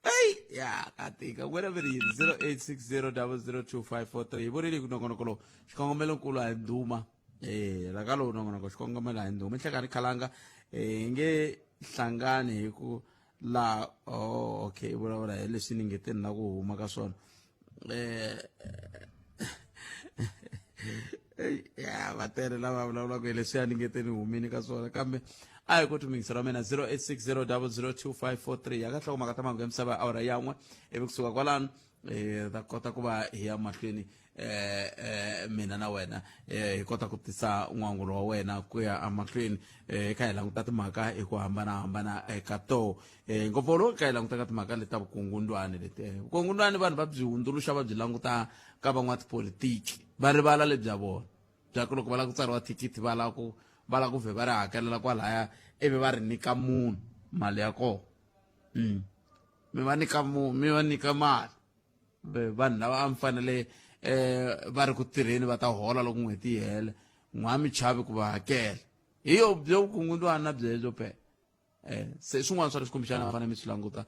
hey ya katika wena veri 0860002543 vorili kunongonokolo xikongomelo nkulu a nduma raka lowu nongonoko xikongomelo a nduma hlekani khalanga nge hlangani hi ku la okay vulavula hi leswi ni ngeteni na ku huma ka swona ya vatele lava vulavulaka hi leswi ya ni ngeteni humini ka swona kambe a hi koti mingisi ra mina 0860002543 ya ka hlokomaka ta mangu ya misava awara yan'we ivi kusuka kwalano ta kota ku va hi ya mahlweni mina na wena hi kota ku tisa n'wangulo wa wena ku ya amahlweni ka hi languta timhaka hi ku hambanahambana eka toho ngopfolo ka hi languta ka timhaka leta vukungundwani leti vukungundwani vanhu va byi hundzuluxa va byi languta ka van'watipolitiki va rivala lebya vona bya ku loko va lava ku tsariwa thikithi va lava ku vhe va ri hakelela kwalaya ivi va ri nyika munhu mali ya kona mi va nyika mali vanhu lava a mi fanele va ri ku tirheni va ta hola loko n'hweti yi hela n'wa mi chavi ku va hakela hi yo byo vukungundwani na byebyo pe se swin'wana swa leswi kumbexana va fanele mi swi languta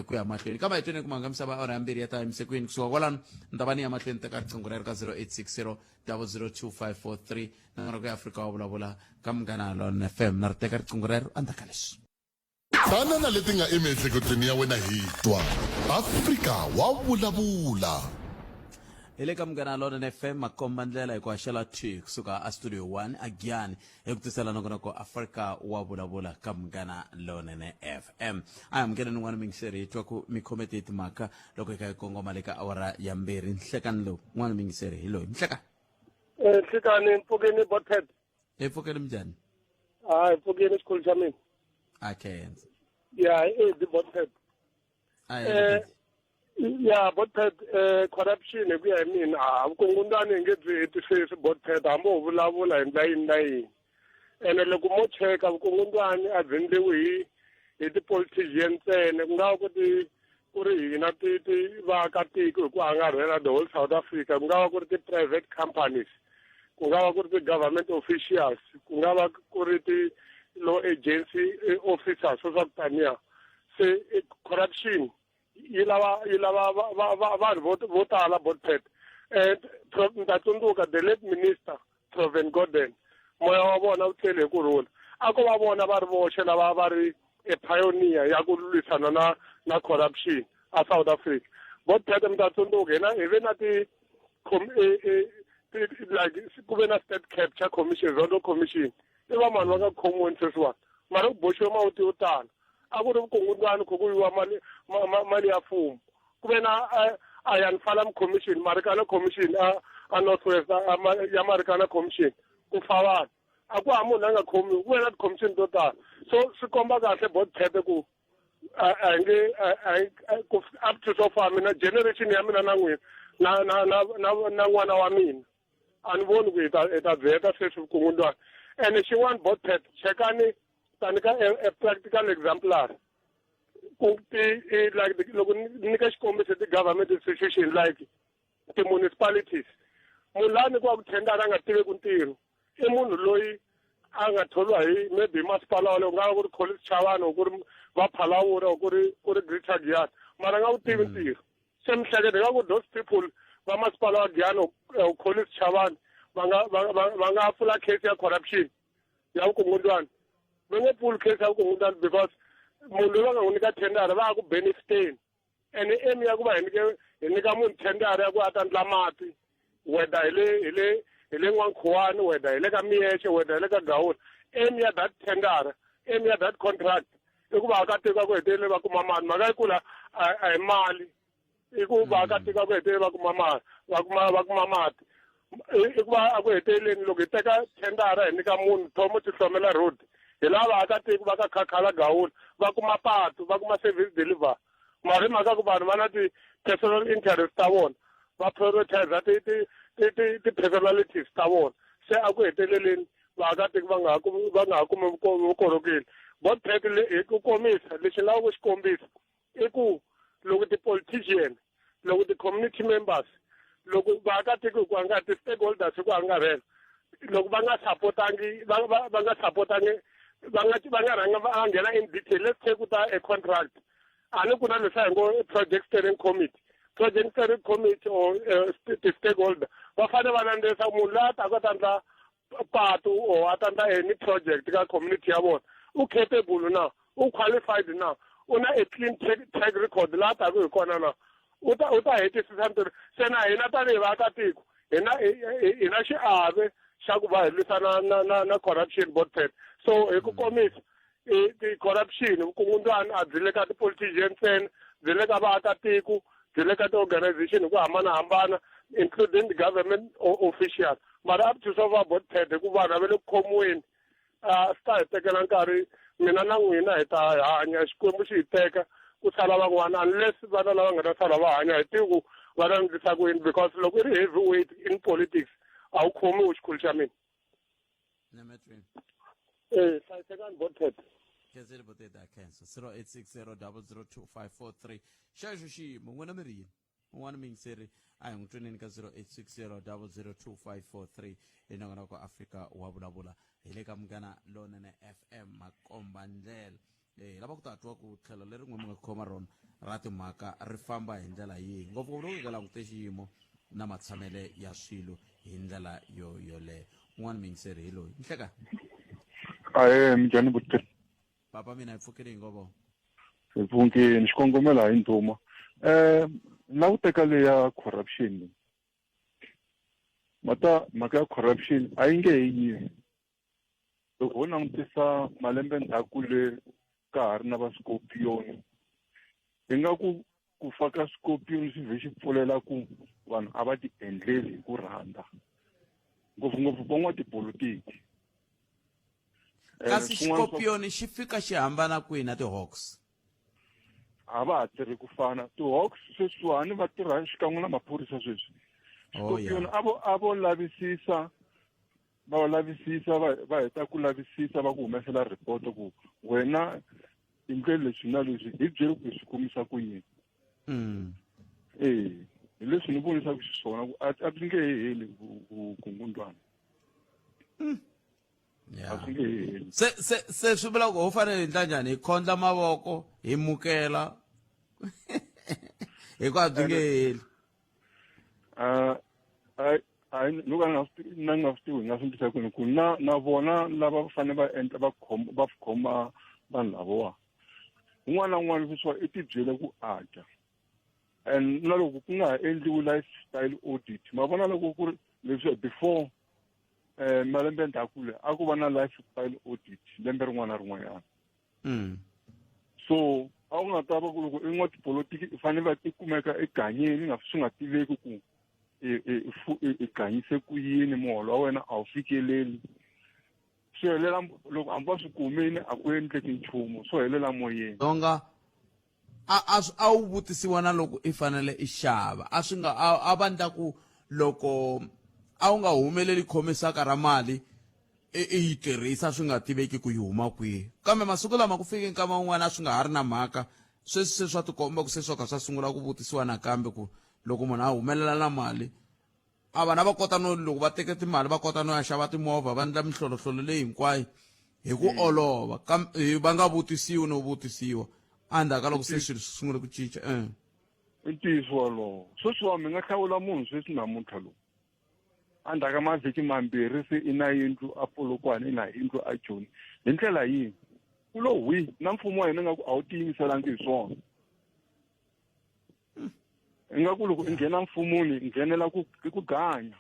ku ya mahlweni kambe hi twene ku manga misava awara yambirhi ya ta emisekweni kusuka kwalano ni ta va ni ya mahlweni teka riqingho rero ka 0860002543 na maroko ya afrika wa vulavula ka Munghana Lone FM na ri teka riqingho rero andzaka leswi tanana leti nga emiehleketweni ya wena hi twa Afrika wa vulavula hi le ka Munghana Lone FM makomba ndlela hi ku haxela t kusuka a studio 1 a Giyani hi ku tisela nongonoko Afrika wa vulavula ka Munghana Lone FM a hi amukela n'wana mingiseri hi twa ku mi khomete hi timhaka loko hi kha hi kongoma le ka awara yambirhi nhlekani lowu n'wana mingiseri hi loyi nhlekani nhlekani mpfukeni bothead hi pfukeni minjhani hayi mpfukeni xikhulu xa mina a khenza ya di bothead ya bothead corruption hi ku ya hi mina vukungundwani hi nge byi hetisisi bothead hambi ho vulavula hi ndla yini na yini ene loko mo cheka vukungundwani a byi endliwi hi ti-politician ntsena ku nga va ku ri hina vaakatiko hi ku angarhela the whole South Africa ku nga va ku ri ti-private companies ku nga va ku ri ti-government officials ku nga va ku ri ti-law agency officers swo swa ku taniya se corruption yi lava vanhu vo tala bothead ni ta tsundzuka the late minister Provan Gordhan moya wa vona wu tlele hi kurhula a ko va vona va ri voxe lava va ri a pioneer ya ku lwisana na corruption a South Africa bothead mi ta tsundzuka hina hi ve na like ku ve na state capture commission zondo commission i va mani va nga khomiweni sweswiwani mara ku boxiwe mawuti yo tala a ku ri vukungundwani ku yiwa mali ya mfumo ku ve na Iron Farm Commission Marikana Commission a North West ya Marikana Commission ku fa vanhu a ku ha munhu a nga khomiwi ku ve na ti-commission to tala so swi komba kahle bothead ku up to so far mina generation ya mina na n'wina na n'wana wa mina a ni voni ku hi ta byi heta sweswi vukungundwani and xin'wana bothead chekani ta nyika a practical exemplar like loko ni nyika xikombiso ti-government institution like ti-municipalities munhu laha nyikiwa ku thendara a nga tiveki ntirho i munhu loyi a nga tholiwa hi maybe masipala wale ku nga va ku ri College Chavani or ku ri Vaphalaura or ku ri Greater Giyani mara a nga wu tivi ntirho se mi hleketa ka ku those people va masipala wa Giyani or College Chavani va nga pfula case ya corruption ya vukungundwani va nge pfuli case ya vukungundwani because munhu loyi va nga n'wi nyika thendara va ya ku benefiteni and aim ya ku va hi nyika munhu thendara ya ku a ta ndla mati whether hi le N'wankhuwani whether hi le ka Miyexe whether hi le ka Gawula aim ya that thendara aim ya that contract i ku vaakatiko a ku hetelele va kuma mali mhaka yi kula a hi mali i ku vaakatiko a ku hetelele va kuma mati i ku va a ku heteleleni loko hi teka thendara hi nyika munhu Thomo Tihlomela Road hi lava vaakatiko va ka Khakhala Gawula va kuma patu va kuma service deliver mara hi mhaka ku vanhu va na ti-personal interest ta vona va prioritize ti-personalities ta vona se a ku heteleleni vaakatiko va nga ha kumi vukorhokeri bothead hi ku komisa lexi ni lavaka ku xi kombisa i ku loko ti-politician loko ti-community members loko vaakatiko hi ku angara ti-stakeholders hi ku angarhela loko va nga sapotangi va nga rhanga va nghena in detail let's take kuta a contract a ni ku na leswi hi ngo project steering committee or ti-stakeholder va fanele va landzelisa munhu loyi a taka a ta ndla patu or a ta ndla any project ka community ya vona u capable na u qualified na una a clean track record laha taka hi kona na u ta hetisisa ntirho se na hina tanihi vaakatiko hi na xiave xa ku va hi lwisana na corruption board pet so hi ku komisa ti-corruption vukungundzwana a byi le ka ti-politician ntsena byi le ka vaakatiko byi le ka ti-organization hi ku hambanahambana including the government officials mara a byi swa va board pet hi ku vanhu va le ku khomiweni swi ta hi tekela nkarhi mina na n'wina hi ta hanya xikwembu xi hi teka ku sala van'wana unless vana lava nga ta sala va hanya hi tivi ku va ta endlisa ku yini because loko i ri heavyweight in politics a wu khomiwi xikhulu xa mina hlayisekani botpet khenseli boteta khensa 0860 xexo xiyimo n'wina mi ri yini un'wana mi yingiseri a hi n'wi tweneni ka 0860 hi nongona ku afrika wa vulavula hi le ka Munghana Lonene FM makomba ndlela lava ku ta twa ku tlhelo leri n'we mi nga khoma rona ra timhaka ri famba hi ndlela yihi ngopfungopfu loko hi nga langute xiyimo na matshamele ya swilo hi ndlela yoleyo un'wana mi yingiseri hi loyi nhleka minjhani buteri papa mina hi pfukile hi ngovo hi pfukile xikongomela hi ndhuma na ku teka leya corruption mhaka ya corruption a yi nge he yivi loko ho langutisa malembe ndzhaku le ka ha ri na va Scorpion hi nga ku faka Scorpion swi vhe xi pfulela ku vanhu a va ti endleli hi ku rhandza ngopfungopfu van'watipolitiki kasi Scorpion xi fika xi hambana kwihi na ti-Hawks a va ha tirhi ku fana ti-Hawks sweswiwani va tirha xikan'we na maphorisa sweswi Scorpion a vo lavisisa va heta ku lavisisa va ku humesela report ku wena hi ndlela leswi na leswi hi byeli ku hi swi kumisa ku yini hi leswi ni vonisaka xiswona ku a byi nge heli vukungundzwana a swi nge heli se swi vula ku ho fanele hi ndla njhani hi khondla mavoko hi mukela hi ku a byi nge heli loko na nga swi tivi hi nga swi endlisa kwini ku na vona lava va fanele va endla va khoma vanhu lavowa un'wana na un'wana leswiwa i tibyele ku adya and na loko ku nga ha endliwi lifestyle audit ma vona loko ku ri leswi before malembe ndzhaku le a ku va na lifestyle audit lembe rin'wana na rin'wanyana so a ku nga ta va ku loko i n'watipolitiki i fanele va tikumeka eganyeni swi nga tiveki ku i ganyise ku yini muholo wa wena a wu fikeleli swi helela loko hambi va swi kumini a ku endleki nchumu swo helela moyeni donga a wu vutisiwa na loko i fanele i xava a swi nga a va ndla ku loko a wu nga humeleli khomisaka ra mali i yi tirhisa swi nga tiveki ku yi huma kwihi kambe masiku lama ku fike nkama wun'wana a swi nga ha ri na mhaka sweswi swa tikomba ku se swo ka swa sungula ku vutisiwa nakambe ku loko munhu a humelela na mali a vana va kota no loko va teke timali va kota no ya xava timovha va endla mihlolohlolo leyi hinkwayo hi ku olova va nga vutisiwi no vutisiwa endzhaku ka loko se swilo swi sungule ku cinca i ntiyiso walowo sweswiwa mi nga hlawula munhu sweswi namuntlha lowu endzhaku ka mavhiki mambirhi se i na yindlu a Polokwane i na yindlu a Joni hi ndlela yini u lo na mfumo wa hina nga ku a wu tiyimiselangi hi swona ingaku loko i nghena mfumoni i nghenela ku ganya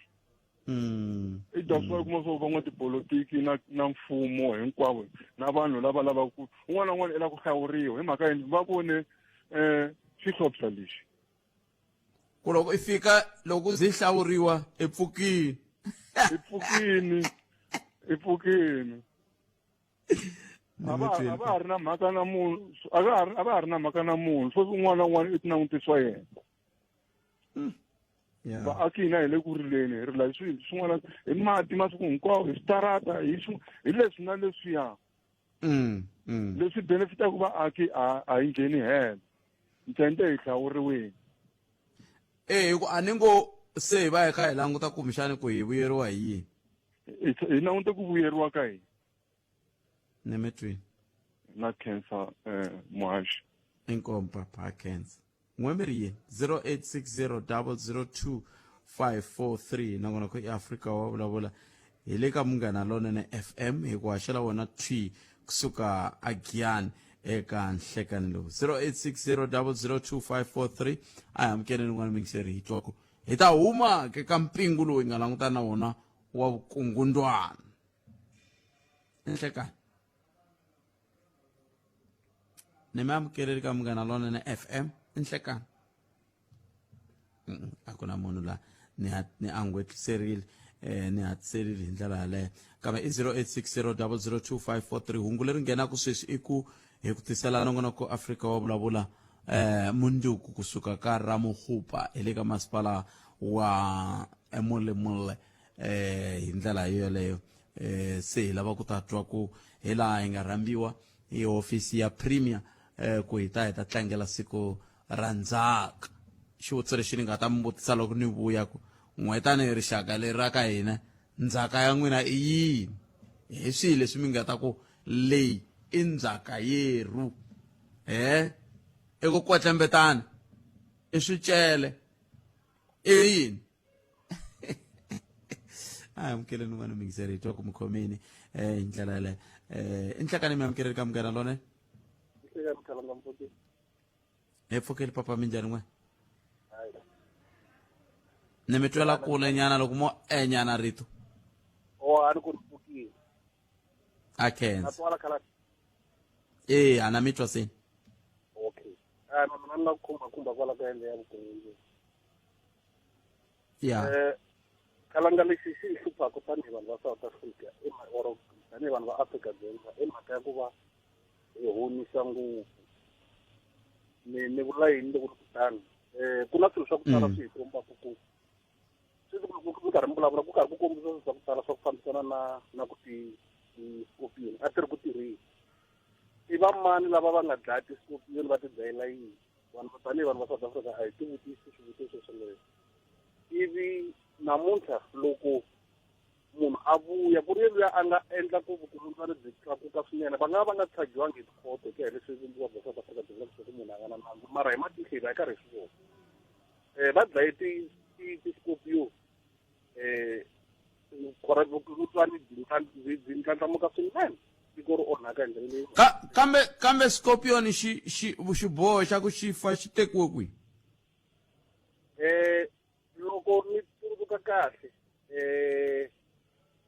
i dya swa kuma swo van'watipolitiki na mfumo hinkwavo na vanhu lava lavaku un'wana na un'wana i la ku hlawuriwa hi mhaka yini va vone swihlopisa lexi ku loko i fika loko byi hlawuriwa epfukini a va ha ri na mhaka na munhu a va ha ri na mhaka na munhu sweswi un'wana na un'wana i ti langutisiwa yena vaaki hina hi le ku rileni hi rila hi swilo swin'wana hi mati masiku hinkwawo hi switarata hi leswi na leswiya leswi benefitaku vaaki a hi ngheni helo ntente hi hlawuriweni hi ku a ni ngo se hi va hi kha hi languta kumbexani ku hi vuyeriwa hi yini hi languta ku vuyeriwa ka hina ni mi twini na cancer muhaxi inkompa pa cancer n'we mi ri yini 0860 nangona ku eAfrika wa vulavula hi le ka Munghana Lonene FM hi ku haxela wona twi kusuka a Giyani eka nhlekani lowu 0860002543 a hi amukeleni n'wana mingiseri hi twako hi ta huma ka mpingu lowu hi nga langutana na wona wa vukungundwana nhlekani ni mi amukeleli ka Munghana Lonene FM nhlekani a ku na munhu la ni angwetiserile ni hatserile hi ndlela yaleyo kambe i 0860002543 hungu leri nghenaka sweswi i ku hi ku tisela nongonoko Afrika wa vulavula munduku kusuka ka Ramohupa hi le ka masipala wa Emulemule hi ndlela yeleyo se hi lava ku ta twa ku hi laha hi nga rhambiwa hi hofisi ya Premier ku hi ta tlangela siku ra ndzhaka xivutiso lexi ni nga ta mi vutisa loko ni vuya ku n'wetani rixaka leri ra ka hina ndzhaka ya n'wina i yini hi swihi leswi mi nga ta ku leyi i ndzhaka yeru i ku kwetlembetana i swicele i yini a amukeleni n'wana mingiseri hi twa ku mukhomeni hi ndlela yaleyo i nhlekani mi amukeleli ka Munghana Lonene hi pfukeli papa minjhani n'we ni mi twela kule nyana loko mo nyana rito ani ku pfukile a khensa natwala khala ana mi twa sini okay mina ni la ku khumba kwala ka ende ya vukungundzwana ya kalanga lexi xi hluphaka tanihi vanhu va South Africa or tanihi vanhu va Afrika-Dzonga i mhaka ya ku va hi honisa ngopfu ni vula yini loko kutani ku na swilo swa ku tala swi hi kombaka ku ku karhi mi vulavula ku karhi ku kombisa swilo swa ku tala swa ku fambisana na ku ti-scorpion a ti ri ku tirheni i va mani lava va nga dlaya ti-scorpion va ti dlayela yini vanhu tanihi vanhu va South Africa a hi ti vutisi swivutiso swoleswo ivi namuntlha loko munhu a vuya ku ri luya a nga endla ku vukungundzwana byi tlakuka swinene va nga chajiwangi hi tikhoto hi ku ya hi leswi vumbiwa bya South Africa byi vula leswaku munhu a nga na nandzu mara hi matihlo hi va hi karhi hi swi vona va dlaye ti-scorpion vukungundzwani byi ndlandlamuka swinene tiko ri onhaka hi ndlela leyi kambe scorpion xiboho xa ku xi fa xi tekiwe kwihi loko ni tsundzuka kahle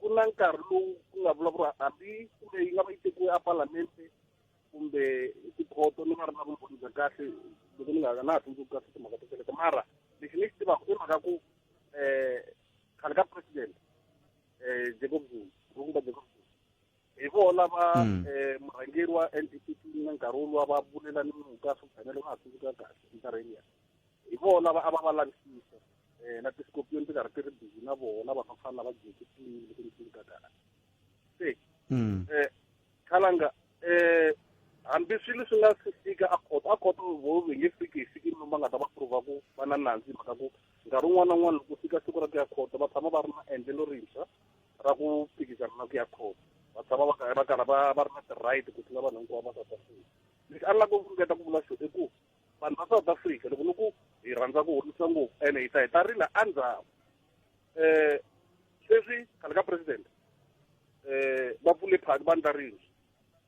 ku na nkarhi lowu ku nga vulavuriwa hambi kumbe yi nga va yi tekiwe eParliament kumbe tikhoto ni nga ri na vumbhoni bya kahle loko ni nga na ha tsundzuki kahle timhaka to seleka mara lexi ni xi tivaka i mhaka ku khale ka president Jacob Zuma hi vona lava murhangeri wa NDP na nkarhi woluwa va vulela ni muka swibhanele va ha tsundzuka kahle enkarhini ya hi vona lava a va va lavisisa na ti-scorpion ti karhi ti ri busy na vona va fana va jeki clean loko ni tsundzuka kahle se khalanga hambi swilo swi nga fika a khoto vo nge fiki hi fiki lomu va nga ta va prova ku va na nandzu hi mhaka ku nkarhi wun'wana na wun'wana loko fika siku ra ku ya khoto va tshama va ri na endlelo rintshwa ra ku phikizana na ku ya khoto va tshama va karhi va ri na ti-right ku tlula vanhu hinkwavo va South Africa lexi a ni lava ku ringeta ku vula xo i ku vanhu va South Africa loko ni ku hi rhandza ku horisa ngopfu ene hi ta rila endzhaku sweswi khale ka president va pfule phaki va ndla rintshwa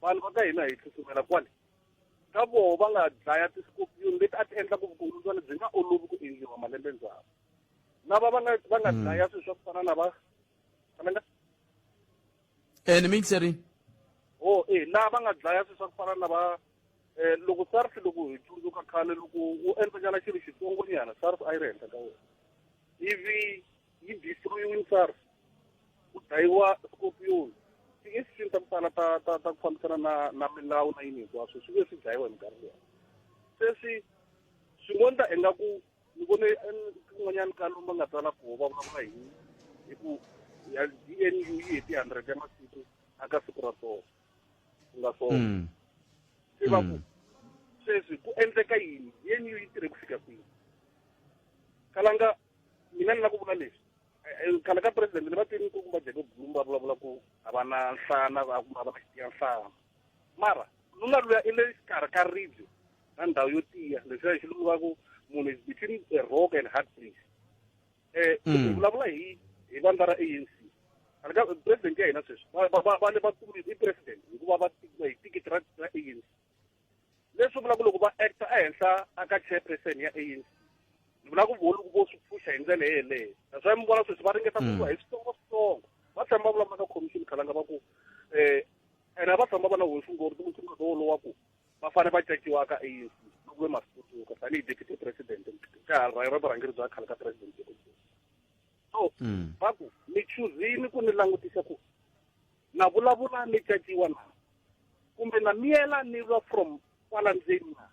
vanhu va ka hina hi tsutsumela kwale ka voho va nga dlaya ti-scorpion leti a ti endla ku vukungundzwana byi nga olovi ku endliwa malembe ndzhaku lava va nga dlaya swilo swa ku fana na va ni mingiseri lava va nga dlaya swilo swa ku fana na va loko SARS loko hi tsundzuka khale loko u endla nyana xilo xitsongonyana SARS a yi ri henhla ka wena ivi yi destroyiwile SARS ku dlayiwa scorpion ti-institution ta ku tala ta ku fambisana na milawu na yini hinkwaswo swi ve swi dlayiwa hi minkarhi leyi sweswi swin'wana ta endla ku ni vone kun'wanyana ka lomu va nga tsala koho va vulavula hi ku ya DNU yi heti 100 ya masiku aka siku ra tona ku nga swona se va ku sweswi ku endleka yini DNU yi tirhe ku fika kwihi kalanga mina ni la ku vula leswi khale ka president ni va tini ku kumba Jacob Zuma va vulavula ku a va na nhlana va kumba va na xitiya nhlana mara lula luya i le xikarhi ka ribye na ndhawu yo tiya leswiya hi xilungu va ku munhu is between a rock and hard place hi vulavula hi vandla ra ANC khale ka president ya hina sweswi va le va kumile i president hikuva va tikiwa hi tikiti ra ANC leswi vulaka loko va acta ehenhla aka chairperson ya ANC ni vula ku vo swi pfuxa hi ndlela yeleyo naswona mi vona sweswi va ringeta ku va hi switsongo va tshama va vulavula ka commission khalanga va ku ene va tshama va na vusungori lowu wa ku va fanele va caciwa ka ANC loko ve masipotsuka tanihi deputy president ka varhangeri bya khale ka president so va ku ni chuzini ku ni langutisa ku na vulavula ni caciwa na kumbe na miyela ni va from kwala ndzeni na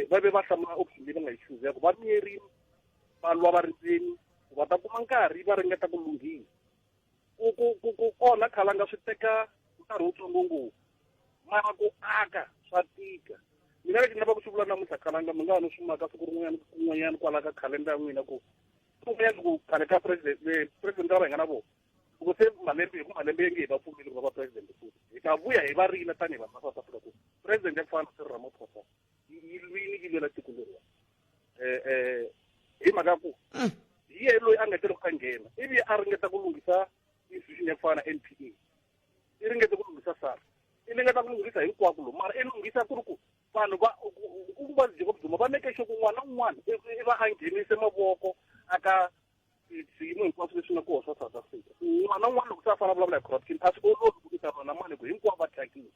va ve va hlamula option leyi va nga yi chuza ya ku va miyerini va lwa va ri ndzeni ku va ta kuma nkarhi va ringeta ku lunghisa ku onha khalanga swi teka nkarhi wutsongo ngopfu mara ku aka swa tika mina lexi ni lava ku swi vula namuntlha khalanga mi nga ha no swi maka siku rin'wanyana kwala ka khalenda ya n'wina ku kun'wanyana ku khale ka president va hi nga na vona loko se malembe ye nge hi va pfumeli ku va va president futhi hi ta vuya hi va rila tanihi vanhu va South Africa ku president ya ku fana na Cyril Ramaphosa yi lwini yi lwela tiko leriwa hi mhaka ku hi ye loyi a nga tele ku a nghena ivi a ringeta ku lunghisa institution ya ku fana na NPA i ringeta ku lunghisa SARS i ringeta ku lunghisa hinkwako lomu mara i lunghisa ku ri ku vanhu ku va Jacob Zuma va make sure ku n'wana na un'wana i va a nghenise mavoko aka swiyimo hinkwaswo leswi nga koho swa South Africa n'wana na un'wana loko se a fana vulavula hi corruption a swi olovi ku vita rona mali ku hinkwavo va thyakile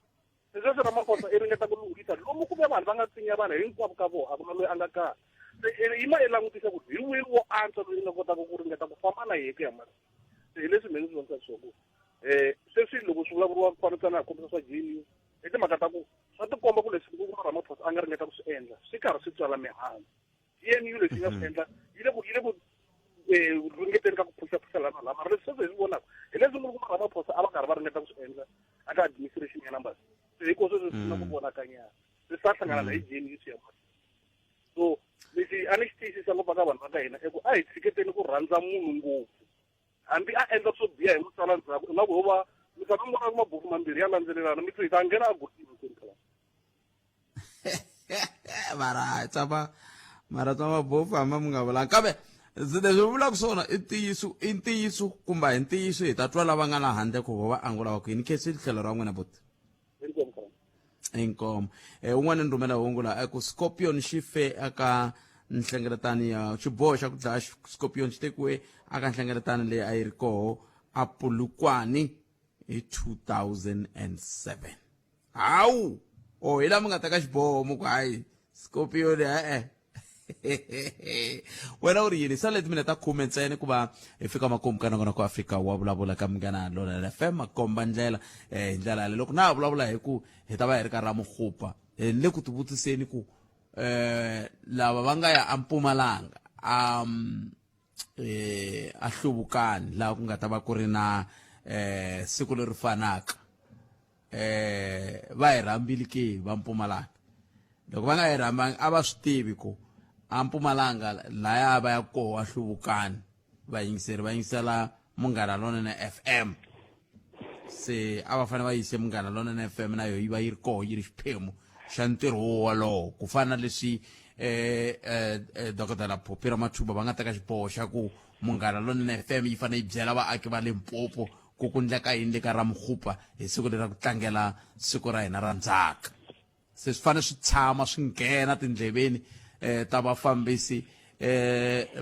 leswi Ramaphosa i ringeta ku lunghisa lomu ku ve vanhu va nga tsinya vanhu hinkwavo ka vona a ku na loyi a nga kahle yima i langutisa ku hi wihi wo antswa loyi nga kotaka ku ringeta ku famba na yeku ya mali hi leswi mina swi vonisa swoku sweswi loko swi vulavuriwa ku fanitsana na kombisa swa GNU hi timhaka ta ku swa tikomba ku leswi ku Ramaphosa a nga ringeta ku swi endla swi karhi swi tswala mihandzu GNU leswi nga swi endla yi le ku ringeteni ka ku phuxaphuxelana la mara leswi sweswi hi swi vonaka hi leswi ku Ramaphosa a va karhi va ringeta ku swi endla aka administration ya numbers hiko sweswi swi na ku vonakanyana swi sa hlangana na hi GNU swi ya mali so leswi a ni xi tiyisisa ngopfu ka vanhu va ka hina i ku a hi tshiketeni ku rhandza munhu ngopfu hambi a endla swo biha hi mutsala ndzhaku na ku ho va mi tshama mi vona mabuku mambirhi ya landzelelana mi hi ta nghena a gotini mara tsama bofu hamba mi nga vulanga kambe leswi vulaka swona i ntiyiso kumbe hi ntiyiso hi ta twa lava nga na handle ku va angula va ku yini khesi tlhelo ra n'wina boti inkomo un'wana ni rhumela hungula ku Scorpion xi fe aka nhlengeletano ya xiboho xa ku dlaya Scorpion xi tekiwe aka nhlengeletano leyi a yi ri koho a Polokwane hi 2007 hawu hi lama nga teka xiboho mu ku hayi Scorpion wena u ri yini sa leti mineta 10 ntsena ku va hi fika makumu ka nongonoko Afrika wa vulavula ka Munghana Lonene FM makomba ndlela hi ndlela yale loko na vulavula hi ku hi ta va hi ri karhi Ramokgopa le ku tivutiseni ku lava va nga ya Mpumalanga a Hluvukani laha ku nga ta va ku ri na siku leri fanaka va hi rhambile ke va Mpumalanga loko va nga hi rhambanga a va swi tivi ku a Mpumalanga laya va ya koho a Hluvukani vayingiseri va yingisela Munghana Lonene FM se a va fanele va yise Munghana Lonene FM na yo yi va yi ri koho yi ri xiphemu xa ntirho wolowo ku fana leswi Dr. Phophi Ramathuba va nga teka xiboho xa ku Munghana Lonene FM yi fanele yi byela vaaki va Limpopo ku kundleka yini le ka Ramokgopa hi siku leri ra ku tlangela siku ra hina ra ndzhaka se swi fanele swi tshama swi nghena tindleveni ta vafambisi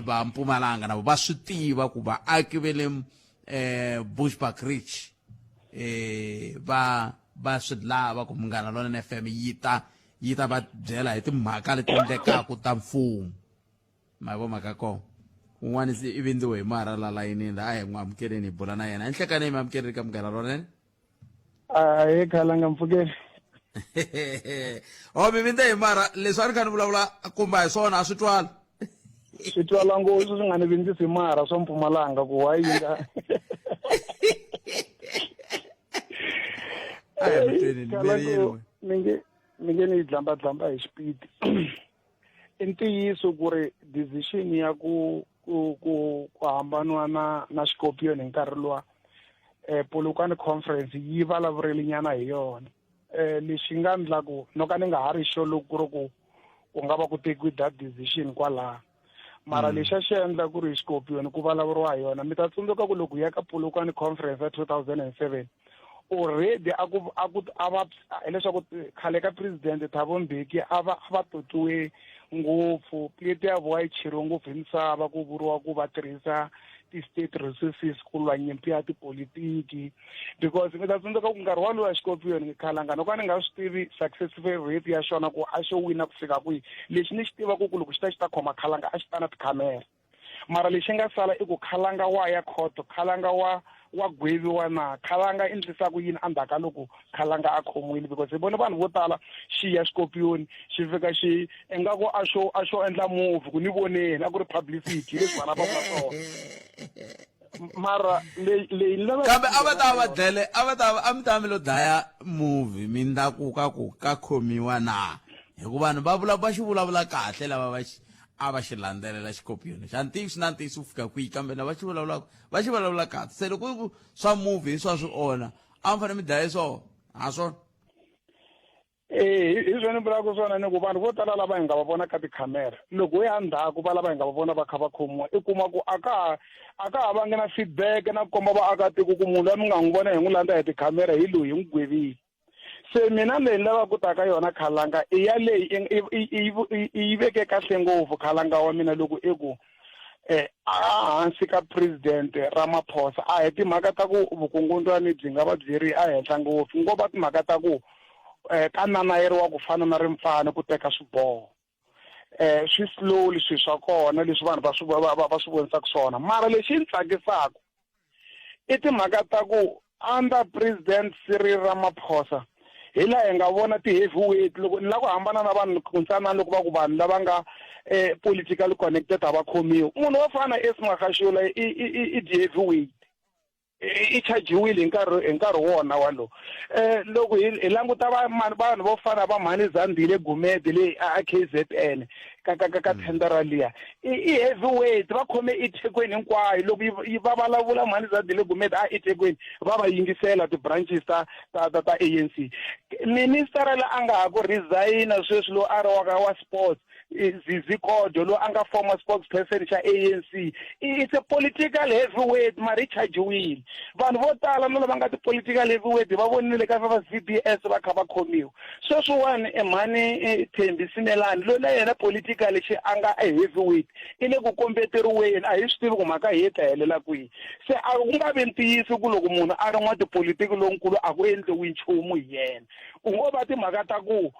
va Mpumalanga na va swi tiva ku vaaki ve le Bushbuckridge va swi lava ku Munghana Lonene FM yi ta va byela hi timhaka leti endlekaka ta mfumo ma vo mhaka kona un'wana i vindziwe hi mara la layinini a hi n'wi amukeleni hi bula na yena enhlekani mi amukeleri ka Munghana Lonene hi khalanga mpfukeni mi vindze hi mara leswi a ni kha ni vulavula kumba hi swona a swi twala swi twala ngopfu swi nga ni vindzisi hi mara swa Mpumalanga ku wa yinga mi nge ni yi dlamba hi xipidi i ntiyiso ku ri decision ya ku hambaniwa na Scorpion hi nkarhi luwa Polokwane conference yi vulavurile nyana hi yona lexi nga endla ku no ka ni nga ha ri sure loko ku ri ku nga va ku tekiwi that decision kwalaha mara lexi a xi endla ku ri Scorpion ku vulavuriwa hi yona mi ta tsundzuka ku loko ya ka Polokwane conference ya 2007 already leswaku khale ka president Thabo Mbeki a va totiwe ngopfu plate ya vona yi cheriwe ngopfu hi misava ku vuriwa ku va tirhisa ti-state resources ku lwa nyimpi ya tipolitiki because mi ta tsundzuka ku nkarhi walowo ya Xikopiyon Khalanga no ka ni nga swi tivi successful rate ya xona ku a xo wina ku fika kwihi lexi ni xi tivaka ku loko xi ta khoma Khalanga a xi ta na tikhamera mara lexi nga sala i ku Khalanga wa ya khoto Khalanga wa gweviwa na Khalanga i ndlisa ku yini andhaka loko Khalanga a khomiwile because hi vone vanhu vo tala xi ya Xikopiyon xi fika xi ingaku a xo endla movie ku ni voneni a ku ri publicity leswi vana va vula swona mara leyi kambe a va ta va dlele a mi ta mi lo dlaya movie mi ndakuka ku ka khomiwa na hikuva vanhu va xi vulavula kahle lava a va xi landzelela Xikopiyon xa ntiyiso na ntiyiso u fika kwihi kambe lava va xi vulavula kahle se loko swa movie swa swi onha a mi fanele mi dlaye swona ha swona hi swona ni vulaka swona ni ku vanhu vo tala lava hi nga va vona ka tikhamera loko hi ya ndzhaku va lava hi nga va vona va kha va khomiwa i kuma ku a ka ha vangi na feedback na ku komba vaakatiko ku munhu loyi mi nga n'wi vona hi n'wi landza hi tikhamera hi loyi hi n'wi gwevile se mina leyi ni lavaka ku ta ka yona Khalanga i ya leyi yi veke kahle ngopfu Khalanga wa mina loko i ku hansi ka president Ramaphosa a hi timhaka ta ku vukungundzwani byi nga va byi ri a henhla ngopfu ngopfu timhaka ta ku ka nanayeriwa ku fana na rimfana ku teka swiboho swi slowly swi swa kona leswi vanhu va swi vonisaka swona mara lexi ni tsakisaka i timhaka ta ku under president Cyril Ramaphosa hi laha hi nga vona ti-heavyweight loko ni la ku hambana na vanhu kuntsanana loko va ku vanhu lava nga politically connected a va khomiwi munhu wo fana Magashule i di-heavyweight i chajiwile hi nkarhi wona walowo loko hi languta vanhu vo fana va Mhani Zandile Gumede leyi a KZN ka tendera liya i heavyweight va khome eThekwini hinkwayo loko va vulavula Mhani Zandile Gumede a eThekwini va va yingisela ti-branches ta ANC minister la a nga ha ku resigna sweswi lo a ri wa sports Zizi Kodyo lo a nga former spokesperson xa ANC it's a political heavyweight mara i chajiwile vanhu vo tala no lava nga ti-political heavyweight va vonile ka va CBS va kha va khomiwa sweswiwani Mhani Thembi Simelane loyi na yena political xi a nga a heavyweight i le ku kombeteriweni a hi swi tivi ku mhaka hi ta helela kwihi se a ku nga vi ntiyiso ku loko munhu a ri n'watipolitiki lonkulu a ku endliwi nchumu hi yena ku ngo va timhaka ta ku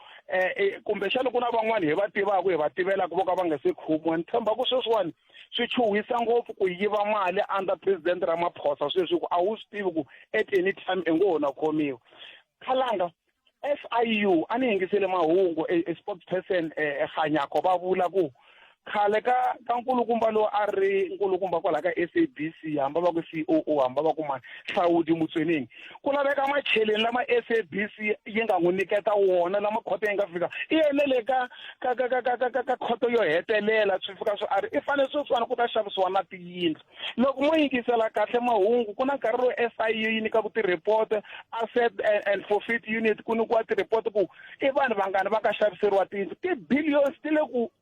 kumbexana ku na van'wani hi va tivaka hi va tivelaka vo ka va nga se khomiwa ni tshemba ku sweswiwani swi chuhisa ngopfu ku yiva mali under president Ramaphosa sweswi ku a wu swi tivi ku at any time i ngo na khomiwa Khalanga FIU a ni yingisele mahungu spokesperson Kganyako va vula ku khale ka nkulukumba lo a ri nkulukumba kwala ka SABC hamba va ku COO hamba va ku mani Hlawudi Mutsweneni ku laveka macheleni lama SABC yi nga n'wi niketa wona lama khoto yi nga fika i yenele ka khoto yo hetelela swi fika swi i fanele sweswiwani ku ta xavisiwa na tiyindlu loko mo yingisela kahle mahungu ku na nkarhi lowu SIU yi nyikaku ti-report asset and forfeit unit ku nikiwa ti-report ku i vanhu vangani va nga xaviseriwa tiyindlu ti-billions ti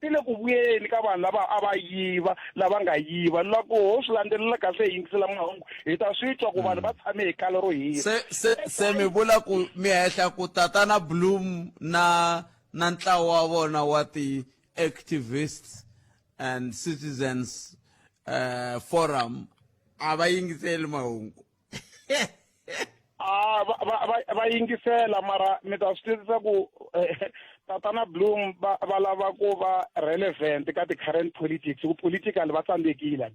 le ku vuyeni ka vanhu lava a va yiva lava nga yiva loko ho swi landzelela kahle hi yingisela mahungu hi ta swi twa ku vanhu va tshame hi kalo ro hira se mi vula ku mi hehla ku Tatana Bloom na ntlawa wa vona wa ti-activists and citizens forum a va yingiseli mahungu va yingisela mara mi ta swi twisisa ku Tatana Bloom va lava ku va relevant ka ti-current politics ku political va tsandzekile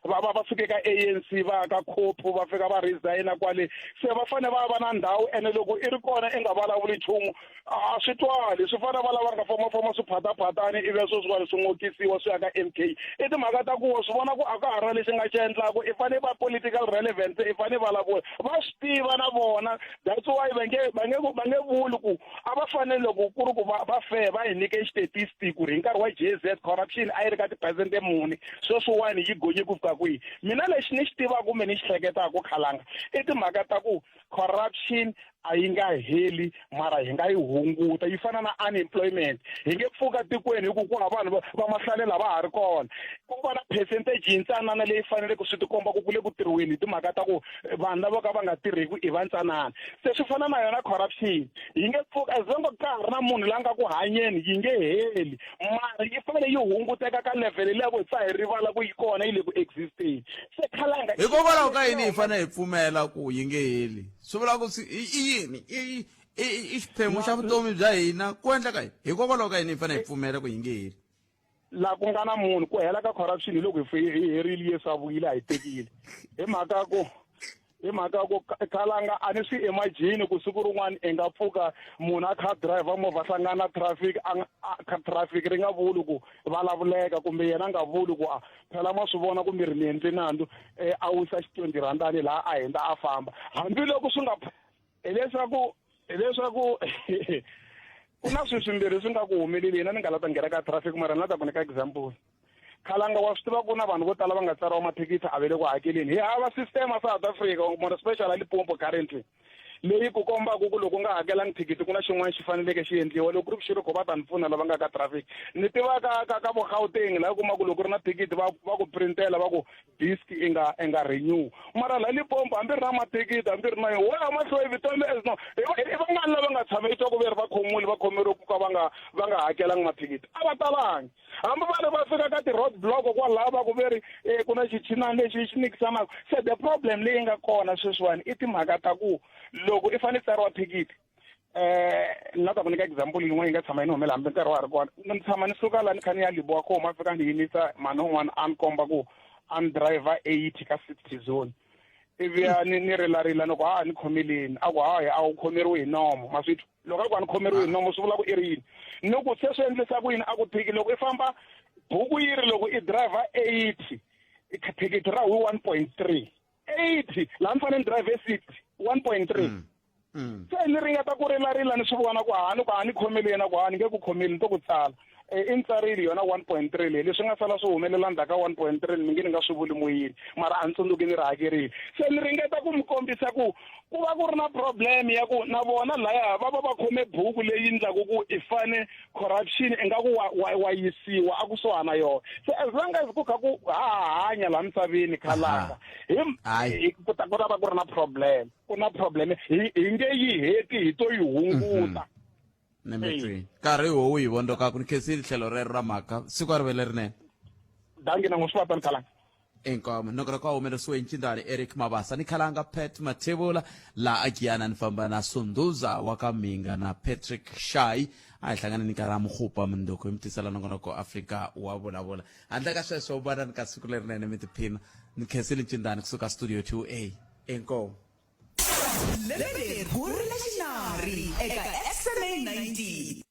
va fike ka ANC va ka khophu va fika va resigna kwale se va fane va va na ndhawu ene loko i ri kona i nga vulavuli nchumu a swi twali swi fane va lava nga fambafamba swiphataphatani ivi swo swiwani swi ngokisiwa swi ya ka MK i timhaka ta ku swi vona ku a ka ha ri na lexi nga xi endlaku i fane va political relevance i fane va lavula va swi tiva na vona that's why va nge vuli ku a va fanele loko ku ri ku va fe va hi nyike statistic ku ri hi nkarhi wa JZ corruption a yi ri ka ti-percent muni sweswiwani yi gonye ku fika kwihi mina lexi ni xi tivaka kumbe ni xi hleketaka Khalanga i timhaka ta ku corruption a yi nga heli mara hi nga yi hunguta yi fana na unemployment hi nge pfuka tikweni hi ku vanhu va mahlalela va ha ri kona ku va na percentage yintsanana leyi faneleke swi tikomba ku le ku tirhiweni hi timhaka ta ku vanhu lavo ka va nga tirheki i vantsanana se swi fana na yona corruption yi nge pfuka as long ka ha ri na munhu la nga ku hanyeni yi nge heli mara yi fanele yi hunguteka ka level leyo hi tsa hi rivala ku yi kona yi le ku existeni se khalanga hikokwalaho ka yini hi fanele hi pfumela ku yi nge heli swi vula ku i yini i xiphemu xa vutomi bya hina ku endleka hikokwalaho ka yini hi fanele hi pfumela ku yi nge heli la ku nga na munhu ku hela ka corruption hi loko hi herile yesu a vuyile a hi tekile hi mhaka ku khalanga a ni swi imagine ku siku rin'wana i nga pfuka munhu a kha driver movha hlangana na traffic ri nga vuli ku vulavuleka kumbe yena nga vuli ku phela ma swi vona kumbe ri ni endle nandzu a wisa R20 laha a henda a famba hambiloko swi nga hileswaku ku na swilo swimbirhi swi nga ku humeleli hina ni nga lava ta nghena ka traffic mara ni la ta ku nyika example khalanga wa swi tiva ku na vanhu vo tala va nga tsariwa mathikithi a vele ku hakeleni hi hava system a South Africa more especially Limpopo currently leyi ku kombaka ku loko nga hakelangi thikithi ku na xin'wana xi faneleke xi endliwa loko ku ri xi ri ku va ta ni pfuna lava nga ka traffic ni tiva ka vo Gauteng laha kuma ku loko ri na thikithi va ku printela va ku disk i nga renew mara la Limpopo hambi ri na mathikithi hambi ri na yo wa mahloyi vitomi as no i van'wana lava nga tshama i twa ku ve ri va khomeriwe ku ka va nga hakelangi mathikithi a va talangi hambi va fika ka ti-road block kwalaha va ku ve ri ku na xichinani lexi xi nikisanaka se the problem leyi nga kona sweswiwani i timhaka ta ku loko i fanele tsariwa thikithi ni la ta ku nyika example yin'wana yi nga tshama yi ni humela hambi nkarhi wa ha ri kona ni tshama ni suka laha ni kha ni ya Liboa koma a fika ni yimisa mhani un'wana a ni komba ku a ni driver 80 ka 60 zone ivi ni rilarila ni ku ni khomeleni a ku hayi a wu khomeriwe hi nomo ma swi twa loko a ku a ni khomeriwe hi nomo swi vula ku i ri yini ni ku se swi endlisa ku yini a ku thiki loko i famba buku yi ri loko i driver 80 thikithi ra 1.3 80 laha ni fanele ni drive 60 1.3 se ni ringeta ku rilarila ni swi vona ku ni khomeleni na ku ni nge ku khomeli ni to ku tsala i ni tsarile yona 1.3 leyi leswi nga sala swi humelela ndzhaka 1.3 ni nge ni nga swi vuli moyini mara a ni tsundzuki ni ri hakerile se ni ringeta ku mi kombisa ku va ku ri na problem ya ku na vona laya va khome buku leyi ndlaku ku i fane corruption ingaku wa yisiwa a kusuhana yona se as long as ku kha ku hanya laha misaveni khalanga ku ta va ku ri na problem ku na problem hi nge yi heti hi to yi hunguta nemetweni nkarhi wo yi vondoka ku ni khensile tlhelo rero ra mhaka siku a ri vele rinene dangi na ngoswapani khalanga inkomo nokora kwa humelesiwe ncindani Eric Mabasa ni khalanga Pat Mathebula la agiyana ni famba na Sunduza wa ka Minga na Patrick Shai a hi hlangana ni kara mukhupa mndoko hi mtisela nongonoko Afrika wa vulavula handle ka sweswo u vona ni ka siku lerinene mi tiphina ni khensile ncindani kusuka studio 2A inkomo Lembe ku ri lexinari eka SMA 90